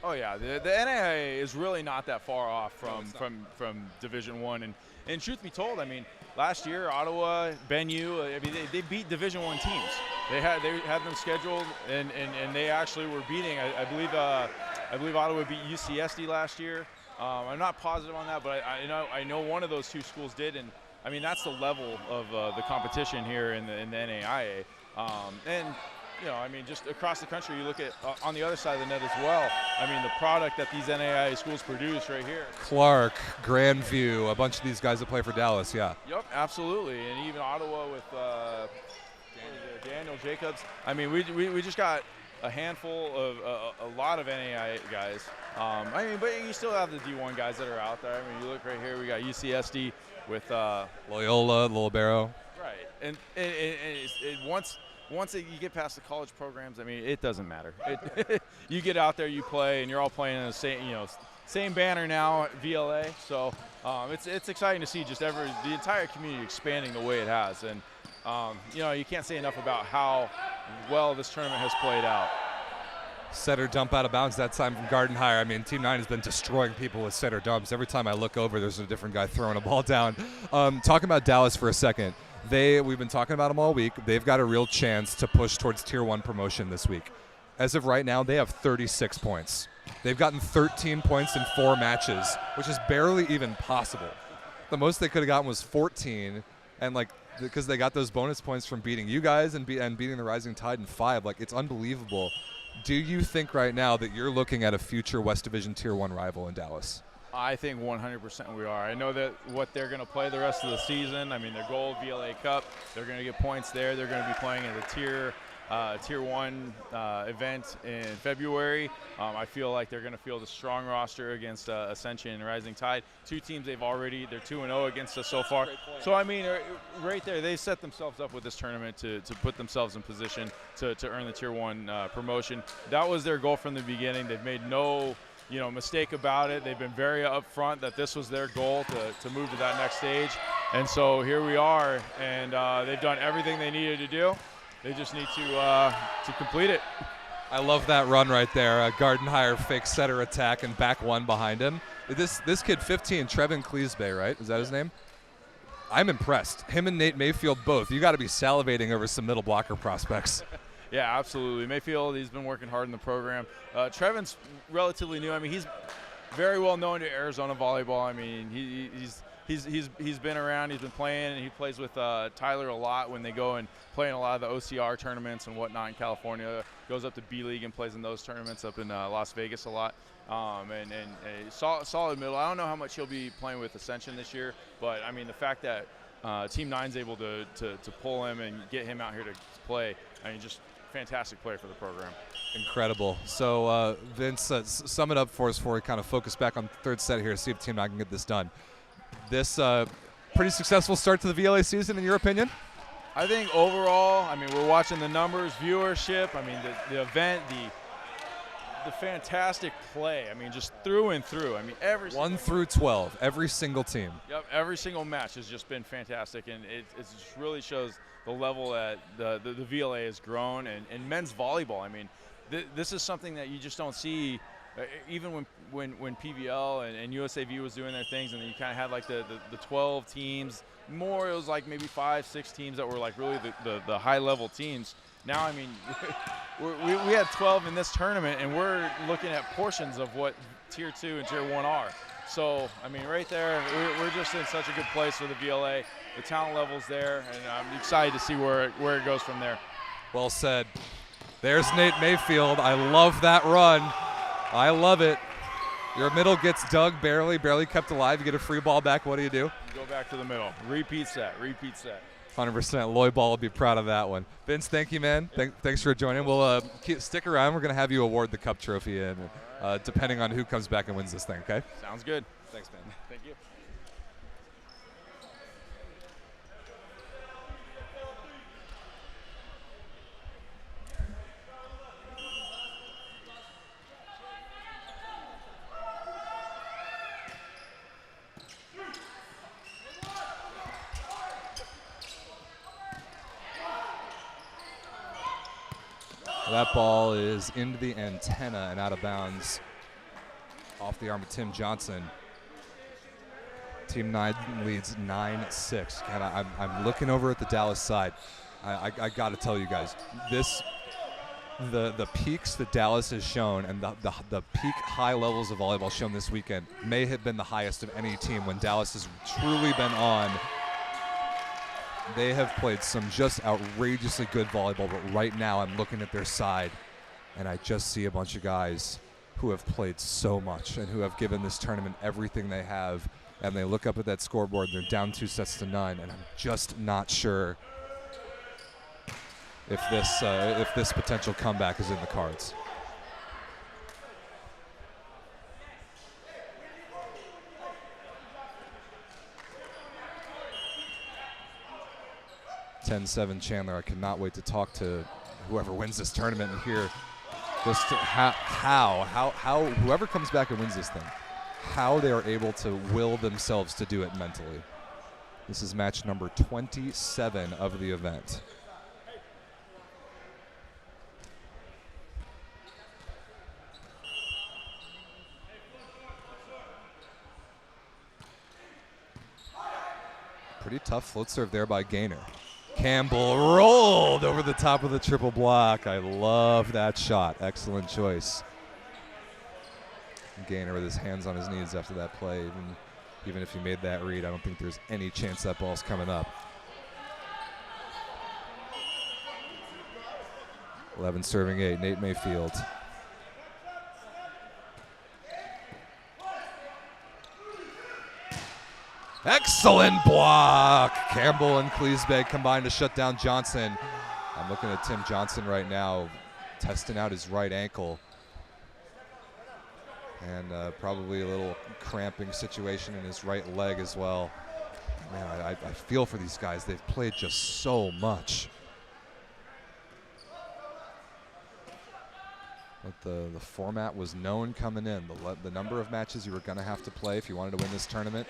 Oh yeah, the NAIA is really not that far off from Division I, and truth be told, I mean, last year Ottawa, Benue, I mean they beat Division I teams. They had them scheduled, and they actually were beating. I believe Ottawa beat UCSD last year. I'm not positive on that, but I know one of those 2 schools did, and I mean that's the level of the competition here in the NAIA, and I mean just across the country. You look at on the other side of the net as well. I mean the product that these NAIA schools produce right here. Clark, Grandview, a bunch of these guys that play for Dallas, yeah. Yep, absolutely, and even Ottawa with Daniel Jacobs. I mean we just got a handful of a lot of NAIA guys. I mean, but you still have the D1 guys that are out there. I mean, you look right here, we got UCSD with Loyola, Lilibero. Right, and once you get past the college programs, I mean, it doesn't matter. You get out there, you play, and you're all playing in the same banner now at VLA. So it's exciting to see just the entire community expanding the way it has, and you can't say enough about how well this tournament has played out. Setter dump out of bounds that time from Gardenhire. I mean, Team 9 has been destroying people with setter dumps. Every time I look over, there's a different guy throwing a ball down. Talking about Dallas for a second, we've been talking about them all week. They've got a real chance to push towards Tier 1 promotion this week. As of right now, they have 36 points. They've gotten 13 points in 4 matches, which is barely even possible. The most they could have gotten was 14, and like because they got those bonus points from beating you guys and beating the Rising Tide in 5. Like, it's unbelievable. Do you think right now that you're looking at a future West Division Tier 1 rival in Dallas? I think 100% we are. I know that what they're going to play the rest of the season. I mean, their gold VLA Cup, they're going to get points there. They're going to be playing in the Tier 1 event in February. I feel like they're going to field a strong roster against Ascension and Rising Tide. 2 teams they're 2-0 against us so far. So, I mean, right there, they set themselves up with this tournament to put themselves in position to earn the Tier 1 promotion. That was their goal from the beginning. They've made no mistake about it. They've been very upfront that this was their goal to move to that next stage. And so here we are, and they've done everything they needed to do. They just need to complete it. I love that run right there. Gardenhire fake setter attack and back 1 behind him. This kid, 15, Trevin Cleesbay, right? Is that his name? I'm impressed. Him and Nate Mayfield both. You got to be salivating over some middle blocker prospects. Yeah, absolutely. Mayfield, he's been working hard in the program. Trevin's relatively new. I mean, he's very well known to Arizona volleyball. I mean, he's been around. He's been playing, and he plays with Tyler a lot when they go and play in a lot of the OCR tournaments and whatnot in California. Goes up to B League and plays in those tournaments up in Las Vegas a lot. And solid middle. I don't know how much he'll be playing with Ascension this year, but I mean, the fact that Team 9's able to pull him and get him out here to play, I mean, just fantastic player for the program. Incredible. So, Vince, sum it up for us before we kind of focus back on the third set here, see if Team 9 can get this done. This pretty successful start to the VLA season, in your opinion? I think overall, I mean, we're watching the numbers, viewership, I mean, the event, the fantastic play. I mean, just through and through. I mean, 1 through 12, every single team. Yep, every single match has just been fantastic, and it just really shows the level that the VLA has grown, and men's volleyball. I mean, this is something that you just don't see, even when PVL and USAV was doing their things, and then you kind of had like the 12 teams. More, it was like maybe 5-6 teams that were like really the high level teams. Now, I mean, we had 12 in this tournament, and we're looking at portions of what Tier 2 and Tier 1 are. So, I mean, right there, we're just in such a good place for the VLA. The talent level's there, and I'm excited to see where it goes from there. Well said. There's Nate Mayfield. I love that run. I love it. Your middle gets dug, barely kept alive. You get a free ball back. What do? You go back to the middle. Repeat set. 100%. Lloyd Ball will be proud of that one. Vince, thank you, man. Thanks for joining. We'll stick around. We're going to have you award the cup trophy, and depending on who comes back and wins this thing, okay? Sounds good. Thanks, man. Thank you. That ball is into the antenna and out of bounds off the arm of Tim Johnson. Team 9 leads 9-6. God, I'm looking over at the Dallas side. I got to tell you guys, the peaks that Dallas has shown and the peak high levels of volleyball shown this weekend may have been the highest of any team when Dallas has truly been on. They have played some just outrageously good volleyball, but right now I'm looking at their side, and I just see a bunch of guys who have played so much and who have given this tournament everything they have, and they look up at that scoreboard, they're down 2-0, and I'm just not sure if this potential comeback is in the cards. (10-7) Chandler. I cannot wait to talk to whoever wins this tournament and hear just how whoever comes back and wins this thing, how they are able to will themselves to do it mentally. This is match number 27 of the event. Pretty tough float serve there by Gaynor. Campbell rolled over the top of the triple block. I love that shot. Excellent choice. Gaynor with his hands on his knees after that play. Even if he made that read, I don't think there's any chance that ball's coming up. 11 serving 8, Nate Mayfield. Excellent block! Campbell and Cleesbeck combined to shut down Johnson. I'm looking at Tim Johnson right now, testing out his right ankle. And probably a little cramping situation in his right leg as well. Man, I feel for these guys. They've played just so much. But the format was known coming in. The number of matches you were going to have to play if you wanted to win this tournament.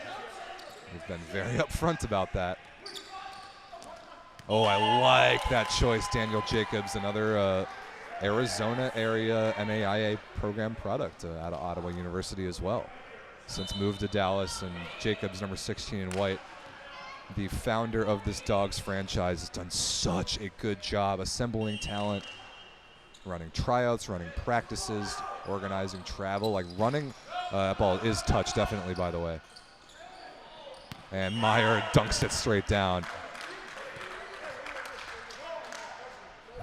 We've been very upfront about that. Oh, I like that choice, Daniel Jacobs, another Arizona area NAIA program product out of Ottawa University as well. Since moved to Dallas, and Jacobs, number 16 in white, the founder of this DAWGS franchise, has done such a good job assembling talent, running tryouts, running practices, organizing travel, like running. That ball is touched, definitely, by the way. And Meyer dunks it straight down.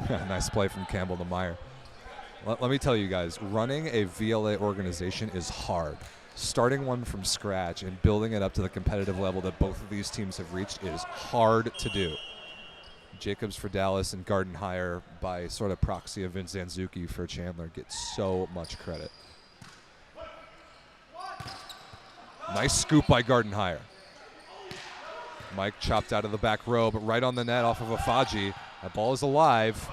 Nice play from Campbell to Meyer. Let me tell you guys, running a VLA organization is hard. Starting one from scratch and building it up to the competitive level that both of these teams have reached is hard to do. Jacobs for Dallas and Gardenhire, by sort of proxy of Vince Zanzuki for Chandler, get so much credit. Nice scoop by Gardenhire. Mike chopped out of the back row, but right on the net off of Afaji. That ball is alive.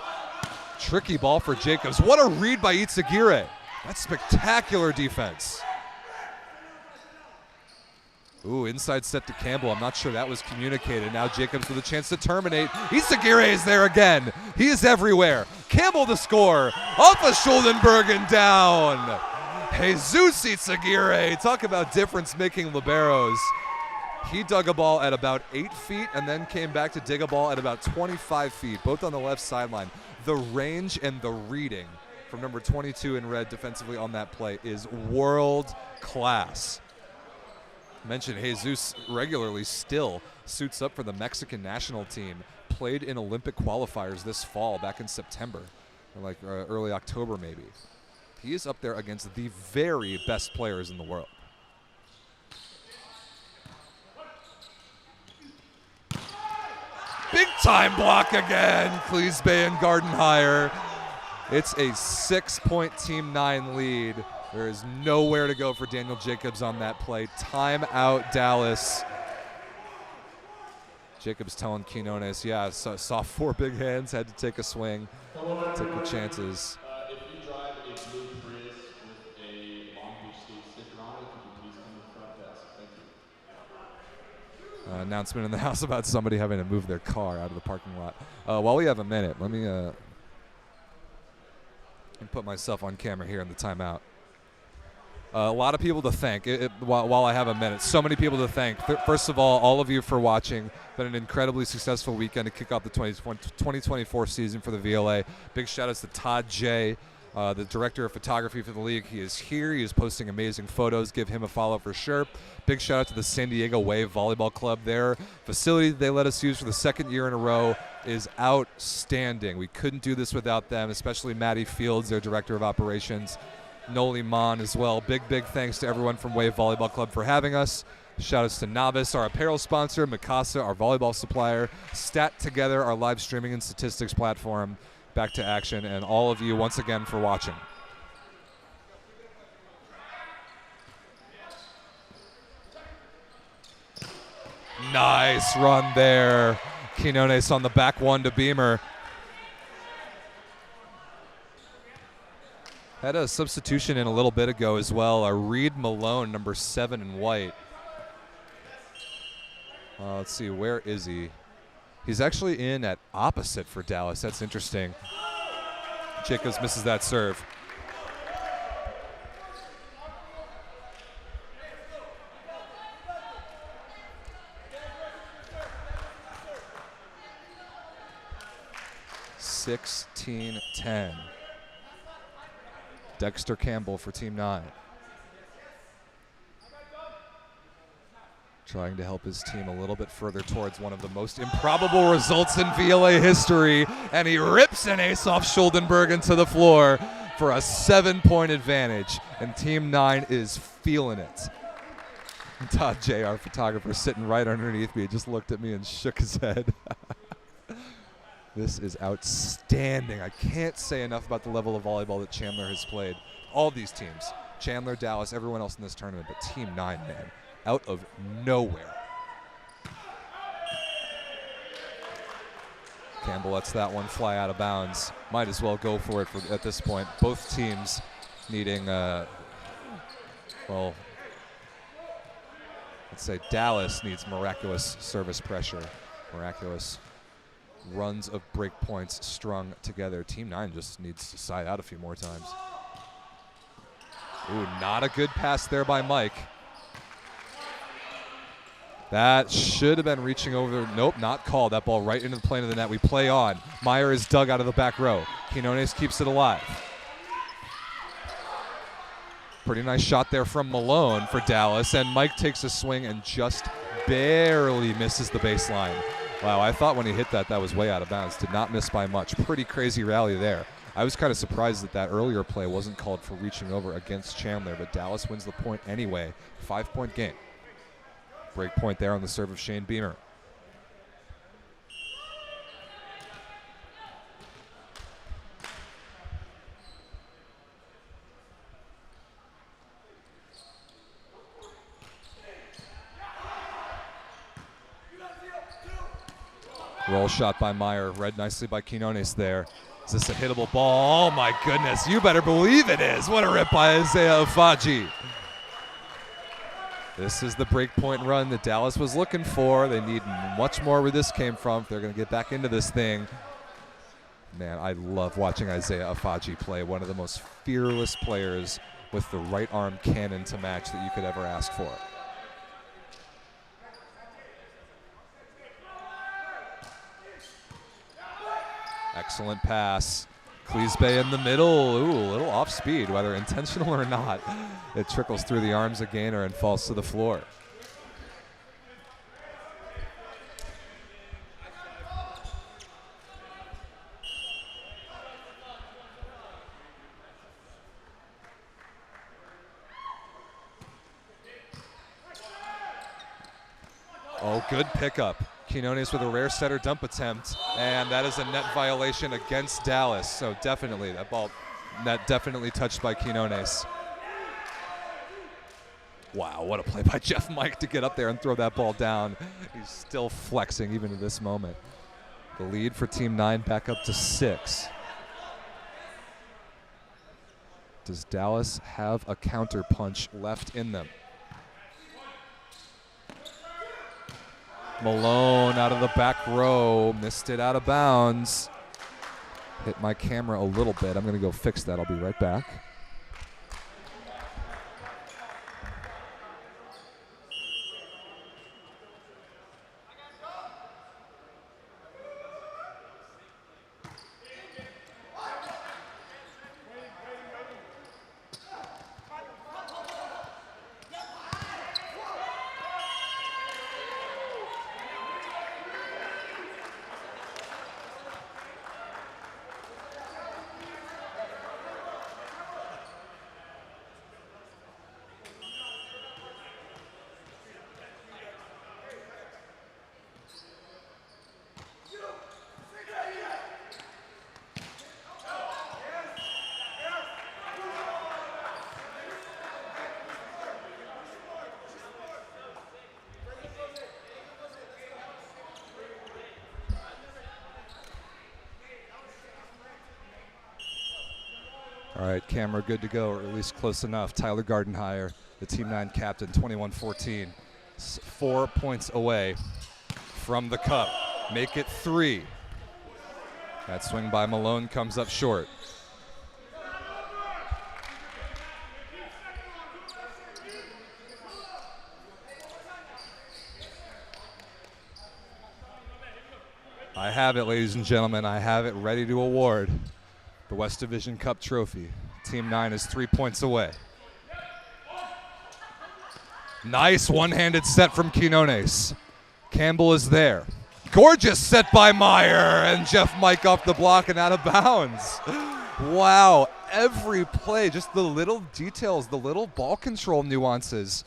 Tricky ball for Jacobs. What a read by Itsagire. That's spectacular defense. Ooh, inside set to Campbell. I'm not sure that was communicated. Now Jacobs with a chance to terminate. Itsagire is there again. He is everywhere. Campbell to score. Off of Schuldenberg and down. Jesus Itsagire. Talk about difference-making liberos. He dug a ball at about 8 feet and then came back to dig a ball at about 25 feet, both on the left sideline. The range and the reading from number 22 in red defensively on that play is world class. Mentioned Jesus regularly still suits up for the Mexican national team, played in Olympic qualifiers this fall back in September, or like early October maybe. He is up there against the very best players in the world. Big time block again, Cleesbay and Gardenhire. It's a 6-point Team 9 lead. There is nowhere to go for Daniel Jacobs on that play. Timeout, Dallas. Jacobs telling Quinones, yeah, saw 4 big hands, had to take a swing, took the chances. If you drive a blue Prius with a Long Beach State sticker on it, if you could please come to the front desk. Thank you. Announcement in the house about somebody having to move their car out of the parking lot. While we have a minute, let me put myself on camera here in the timeout. A lot of people to thank while I have a minute. So many people to thank. First of all of you for watching. Been an incredibly successful weekend to kick off the 2024 season for the VLA. Big shout outs to Todd J., the director of photography for the league. He is here. He is posting amazing photos. Give him a follow for sure. Big shout out to the San Diego Wave Volleyball Club. Their facility they let us use for the 2nd year in a row is outstanding. We couldn't do this without them, especially Maddie Fields, their director of operations. Noli Mon as well. Big thanks to everyone from Wave Volleyball Club for having us. Shout outs to Novice, our apparel sponsor, Mikasa, our volleyball supplier, Stat Together, our live streaming and statistics platform, Back to Action, and all of you once again for watching. Nice run there. Quinones on the back one to Beamer. Had a substitution in a little bit ago as well. Reed Malone, number 7 in white. Let's see, where is he? He's actually in at opposite for Dallas. That's interesting. Jacobs misses that serve. 16-10. Dexter Campbell for Team 9. Trying to help his team a little bit further towards one of the most improbable results in VLA history, and he rips an ace off Schuldenberg into the floor for a 7-point advantage, and Team 9 is feeling it. Todd J, our photographer, sitting right underneath me, just looked at me and shook his head. This is outstanding. I can't say enough about the level of volleyball that Chandler has played. All these teams, Chandler, Dallas, everyone else in this tournament, but Team 9, man, out of nowhere. Campbell lets that one fly out of bounds. Might as well go for it at this point. Both teams needing, well, let's say Dallas needs miraculous service pressure, miraculous runs of break points strung together. Team 9 just needs to side out a few more times. Ooh, not a good pass there by Mike. That should have been reaching over. Nope, not called. That ball right into the plane of the net. We play on. Meyer is dug out of the back row. Quinones keeps it alive. Pretty nice shot there from Malone for Dallas, and Mike takes a swing and just barely misses the baseline. Wow, I thought when he hit that, that was way out of bounds. Did not miss by much. Pretty crazy rally there. I was kind of surprised that that earlier play wasn't called for reaching over against Chandler, but Dallas wins the point anyway. 5-point game. Break point there on the serve of Shane Beamer. Roll shot by Meyer, read nicely by Quinones there. Is this a hittable ball? Oh my goodness, you better believe it is. What a rip by Isaiah Ofaji. This is the breakpoint run that Dallas was looking for. They need much more where this came from if they're going to get back into this thing. Man, I love watching Isaiah Ofaji play. One of the most fearless players with the right arm cannon to match that you could ever ask for. Excellent pass. Cleesbay in the middle. Ooh, a little off speed, whether intentional or not. It trickles through the arms of Gaynor and falls to the floor. Oh, good pickup. Quinones with a rare setter dump attempt, and that is a net violation against Dallas. So definitely, that ball, net definitely touched by Quinones. Wow, what a play by Jeff Mike to get up there and throw that ball down. He's still flexing even at this moment. The lead for Team 9 back up to 6. Does Dallas have a counter punch left in them? Malone out of the back row, missed it out of bounds. Hit my camera a little bit. I'm going to go fix that. I'll be right back. All right, camera good to go, or at least close enough. Tyler Gardenhire, the Team 9 captain, 21-14. 4 points away from the cup. Make it 3. That swing by Malone comes up short. I have it, ladies and gentlemen. I have it ready to award the West Division Cup trophy. Team 9 is 3 points away. Nice one-handed set from Quinones. Campbell is there. Gorgeous set by Meyer, and Jeff Mike off the block and out of bounds. Wow, every play, just the little details, the little ball control nuances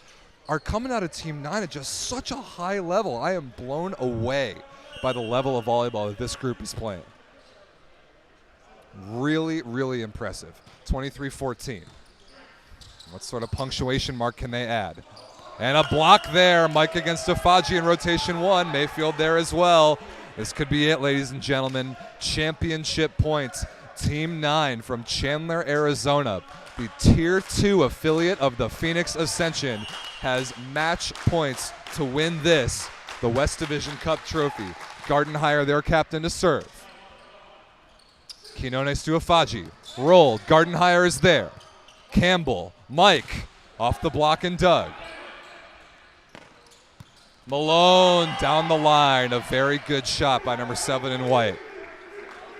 are coming out of Team 9 at just such a high level. I am blown away by the level of volleyball that this group is playing. Really, really impressive. 23-14. What sort of punctuation mark can they add? And a block there. Mike against Afaji in rotation 1. Mayfield there as well. This could be it, ladies and gentlemen. Championship points. Team 9 from Chandler, Arizona, the Tier 2 affiliate of the Phoenix Ascension, has match points to win this, the West Division Cup trophy. Gardenhire, their captain, to serve. Quinones to Afaji. Rolled. Gardenhire is there. Campbell. Mike. Off the block and dug. Malone down the line. A very good shot by number 7 in white.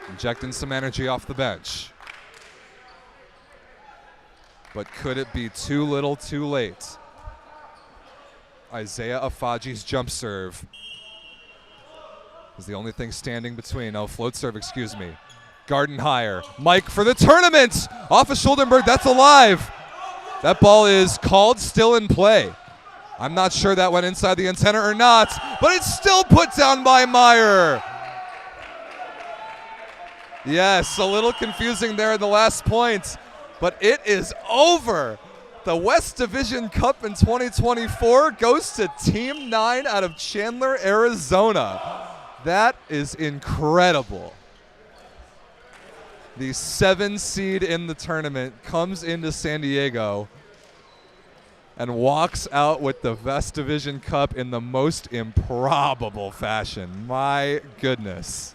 Injecting some energy off the bench. But could it be too little too late? Isaiah Afaji's jump serve is the only thing standing between. Oh, float serve, excuse me. Gardenhire. Mike for the tournament. Off of Schuldenberg. That's alive. That ball is called still in play. I'm not sure that went inside the antenna or not, but it's still put down by Meyer. Yes, a little confusing there in the last point, but it is over. The West Division Cup in 2024 goes to Team 9 out of Chandler, Arizona. That is incredible. The 7 seed in the tournament comes into San Diego and walks out with the West Division Cup in the most improbable fashion. My goodness.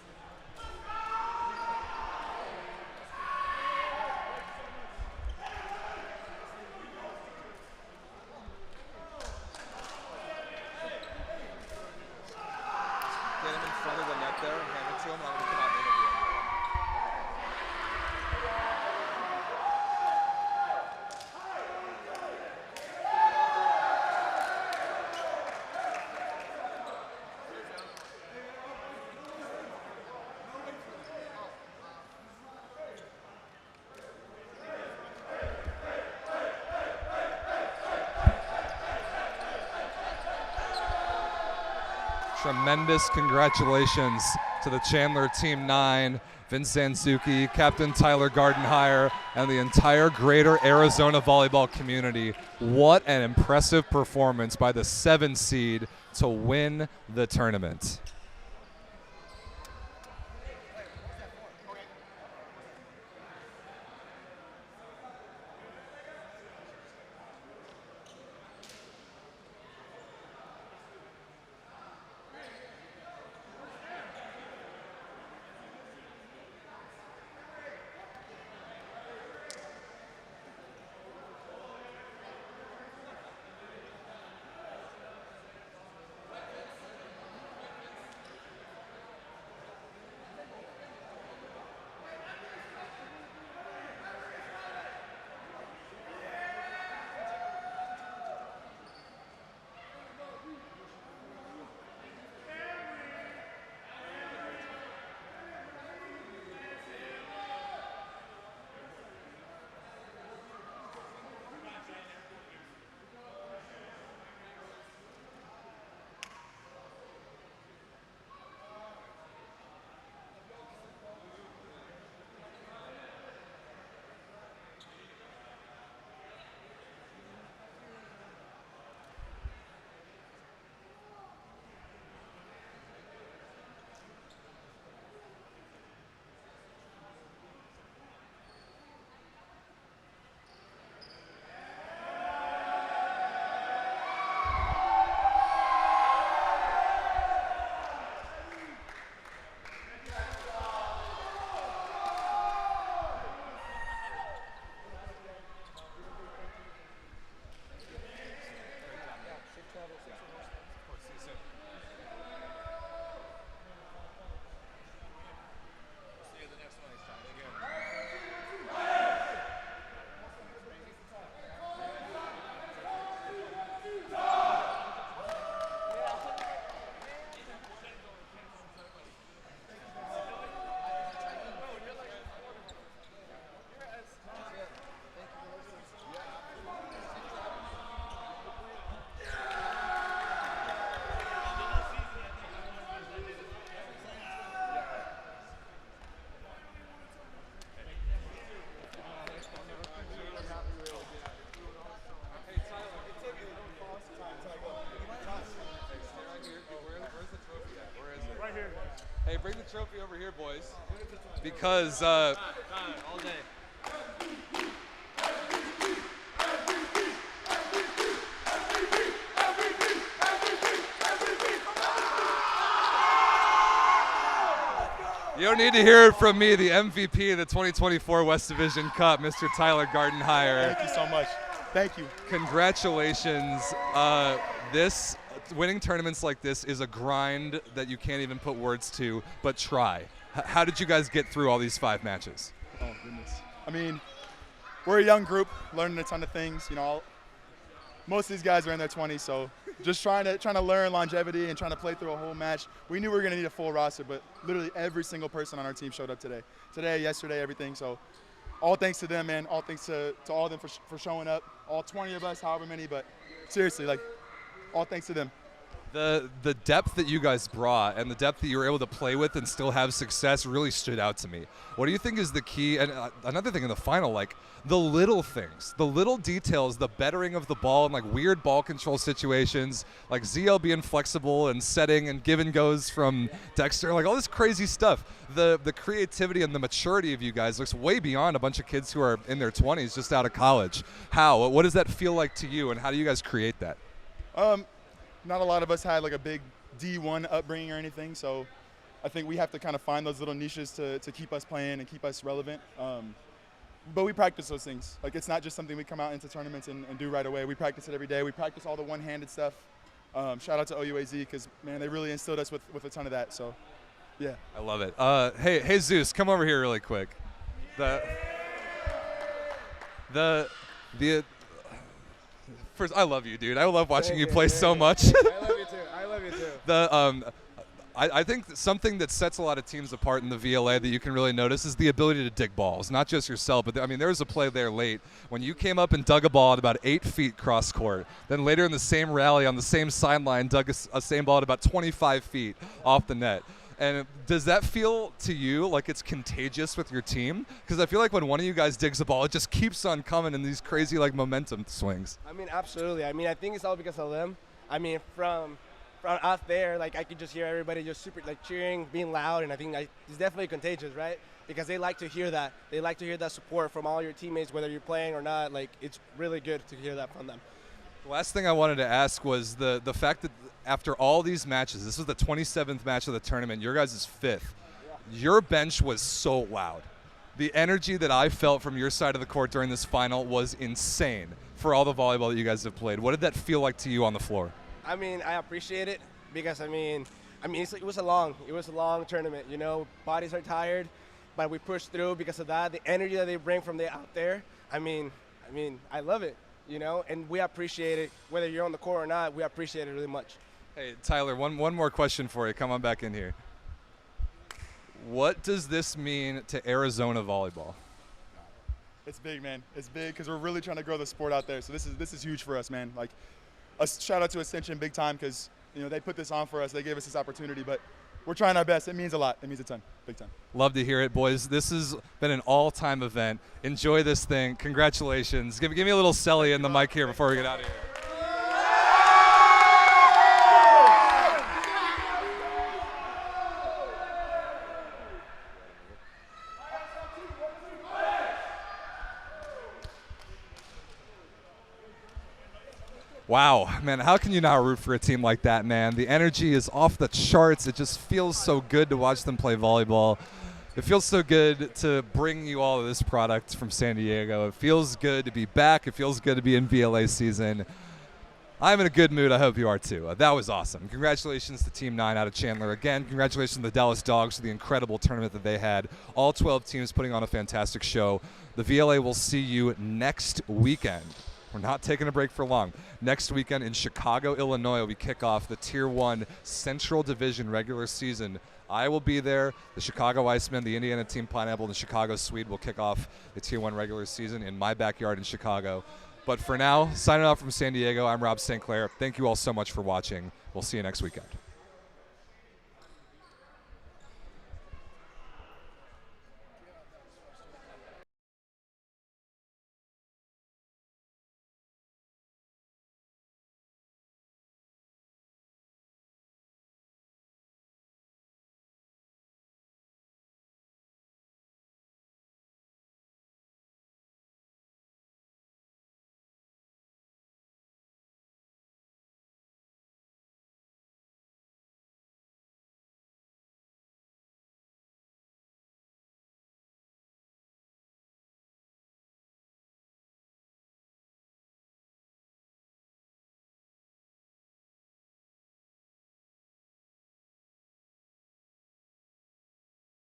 Get him in front of the net there, hand it to him, let him come out and interview him. Tremendous congratulations to the Chandler Team 9, Vince Zanzuki, Captain Tyler Gardenhire, and the entire greater Arizona volleyball community. What an impressive performance by the 7 seed to win the tournament. trophy over here, boys. Because all day. you don't need to hear it from me, the MVP of the 2024 West Division Cup, Mr. Tyler Gardenhire. Thank you so much. Thank you. Congratulations. This winning tournaments like this is a grind that you can't even put words to, but try. How did you guys get through all these 5 matches? Oh, goodness. I mean, we're a young group, learning a ton of things. You know, most of these guys are in their 20s, so just trying to learn longevity and trying to play through a whole match. We knew we were going to need a full roster, but literally every single person on our team showed up today. Today, yesterday, everything. So all thanks to them, man. All thanks to all of them for showing up. All 20 of us, however many, but seriously, like, all thanks to them. The depth that you guys brought and the depth that you were able to play with and still have success really stood out to me. What do you think is the key? And another thing in the final, like the little things, the little details, the bettering of the ball and like weird ball control situations, like ZL being flexible and setting and give and goes from Dexter, like all this crazy stuff. The creativity and the maturity of you guys looks way beyond a bunch of kids who are in their 20s just out of college. What does that feel like to you, and how do you guys create that? Not a lot of us had like a big D1 upbringing or anything, so I think we have to kind of find those little niches to keep us playing and keep us relevant. But we practice those things. Like, it's not just something we come out into tournaments and do right away. We practice it every day. We practice all the one-handed stuff. Shout out to OUAZ because, man, they really instilled us with a ton of that. So, yeah. I love it. Hey, Zeus, come over here really quick. First, I love you, dude. I love watching you play so much. I love you too. I love you too. I think something that sets a lot of teams apart in the VLA that you can really notice is the ability to dig balls. Not just yourself, but I mean, there was a play there late when you came up and dug a ball at about 8 feet cross court. Then later in the same rally on the same sideline, dug a same ball at about 25 feet off the net. And does that feel to you like it's contagious with your team? Because I feel like when one of you guys digs a ball, it just keeps on coming in these crazy like momentum swings. I mean, absolutely. I mean, I think it's all because of them. I mean, from out there, like I could just hear everybody just super like cheering, being loud, and I think it's definitely contagious, right? Because they like to hear that. They like to hear that support from all your teammates, whether you're playing or not. Like, it's really good to hear that from them. The last thing I wanted to ask was the fact that after all these matches, this was the 27th match of the tournament, your guys' 5th. Yeah. Your bench was so loud. The energy that I felt from your side of the court during this final was insane for all the volleyball that you guys have played. What did that feel like to you on the floor? I mean, I appreciate it because I mean, it was a long tournament. You know, bodies are tired, but we pushed through because of that. The energy that they bring from out there. I mean, I love it. You know, and we appreciate it. Whether you're on the court or not, we appreciate it really much. Hey, Tyler, one more question for you. Come on back in here. What does this mean to Arizona volleyball? It's big, man. It's big because we're really trying to grow the sport out there. So this is huge for us, man. Like, a shout out to Ascension big time because, you know, they put this on for us. They gave us this opportunity, but we're trying our best. It means a lot. It means a ton. Big time. Love to hear it, boys. This has been an all-time event. Enjoy this thing. Congratulations. Give me a little celly in the mic here before we get out of here. Wow, man, how can you not root for a team like that, man? The energy is off the charts. It just feels so good to watch them play volleyball. It feels so good to bring you all of this product from San Diego. It feels good to be back. It feels good to be in VLA season. I'm in a good mood. I hope you are too. That was awesome. Congratulations to Team 9 out of Chandler. Again, congratulations to the Dallas Dogs for the incredible tournament that they had. All 12 teams putting on a fantastic show. The VLA will see you next weekend. We're not taking a break for long. Next weekend in Chicago, Illinois, we kick off the Tier 1 Central Division regular season. I will be there. The Chicago Icemen, the Indiana Team Pineapple, and the Chicago Swede will kick off the Tier 1 regular season in my backyard in Chicago. But for now, signing off from San Diego, I'm Rob St. Clair. Thank you all so much for watching. We'll see you next weekend.